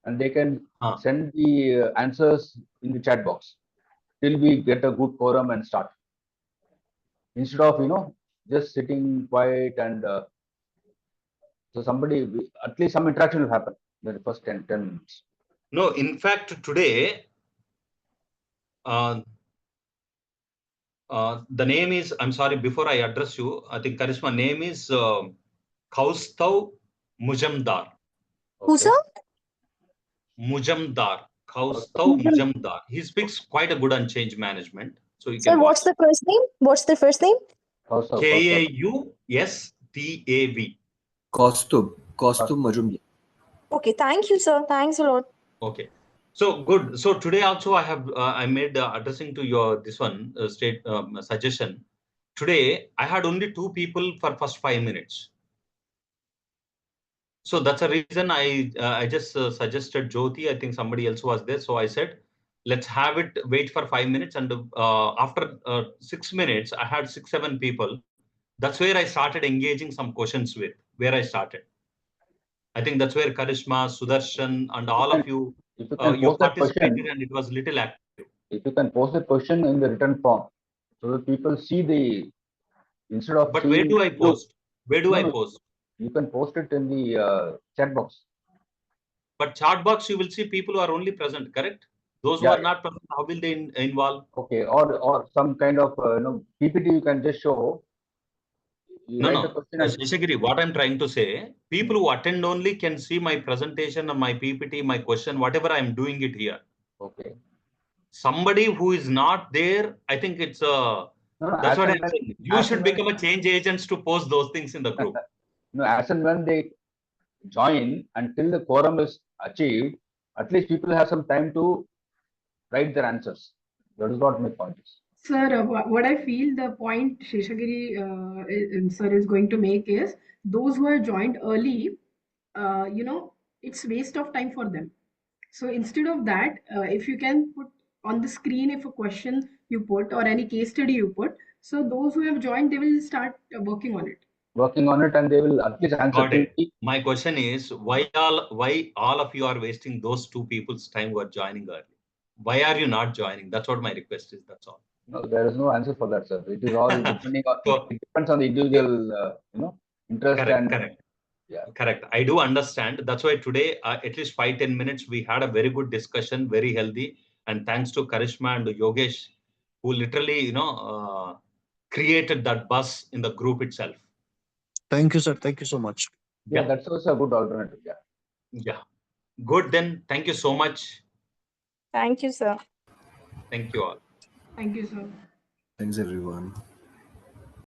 and they can send the answers in the chat box till we get a good quorum and start. Instead of, just sitting quiet and so somebody, at least some interaction will happen in the first 10 minutes. No, in fact, today, the name is, I'm sorry, before I address you, I think Karishma name is Kaustav Mujamdar. Who, sir? Mujamdar. Kaustav Mujamdar. He speaks quite a good on change management. So you Sir, can what's the first name? What's the first name? Kaustav. Kaustubh Majumdar. Okay, thank you, sir. Thanks a lot. Okay. So good. So today also I have I made addressing to your this one suggestion. Today I had only 2 people for first 5 minutes. So that's a reason I just suggested Jyoti. I think somebody else was there. So I said, let's have it wait for 5 minutes. And after 6 minutes, I had 6-7 people. That's where I started engaging some questions with, where I started. I think that's where Karishma, Sudarshan, and all of you, you participated, and it was little active. If you can post a question in the written form, so that people see instead of. But where do I post? Where do I post? You can post it in the chat box. But chat box, you will see people who are only present, correct? Those who are not present, how will they involve? Okay, or some kind of PPT you can just show. No. Sheshagiri, what I'm trying to say, people who attend only can see my presentation and my PPT, my question, whatever I'm doing it here. Okay. Somebody who is not there, I think it's that's what I'm saying. You should become a change agents to post those things in the group. No, as and when they join until the quorum is achieved, at least people have some time to write their answers. That is what my point is. Sir, what I feel the point Sheshagiri sir is going to make is those who are joined early, it's waste of time for them. So instead of that, if you can put on the screen if a question you put or any case study you put, so those who have joined, they will start working on it. Working on it, and they will at least answer. Got it. My question is, why all of you are wasting those 2 people's time who are joining early? Why are you not joining? That's what my request is. That's all. No, there is no answer for that, sir. It is all depending on. It depends on the individual, interest. Correct. Yeah. Correct. I do understand. That's why today, at least 5-10 minutes, we had a very good discussion, very healthy. And thanks to Karishma and Yogesh, who literally, created that buzz in the group itself. Thank you, sir. Thank you so much. Yeah, that's also a good alternative. Yeah. Yeah. Good then. Thank you so much. Thank you, sir. Thank you all. Thank you, sir. Thanks, everyone.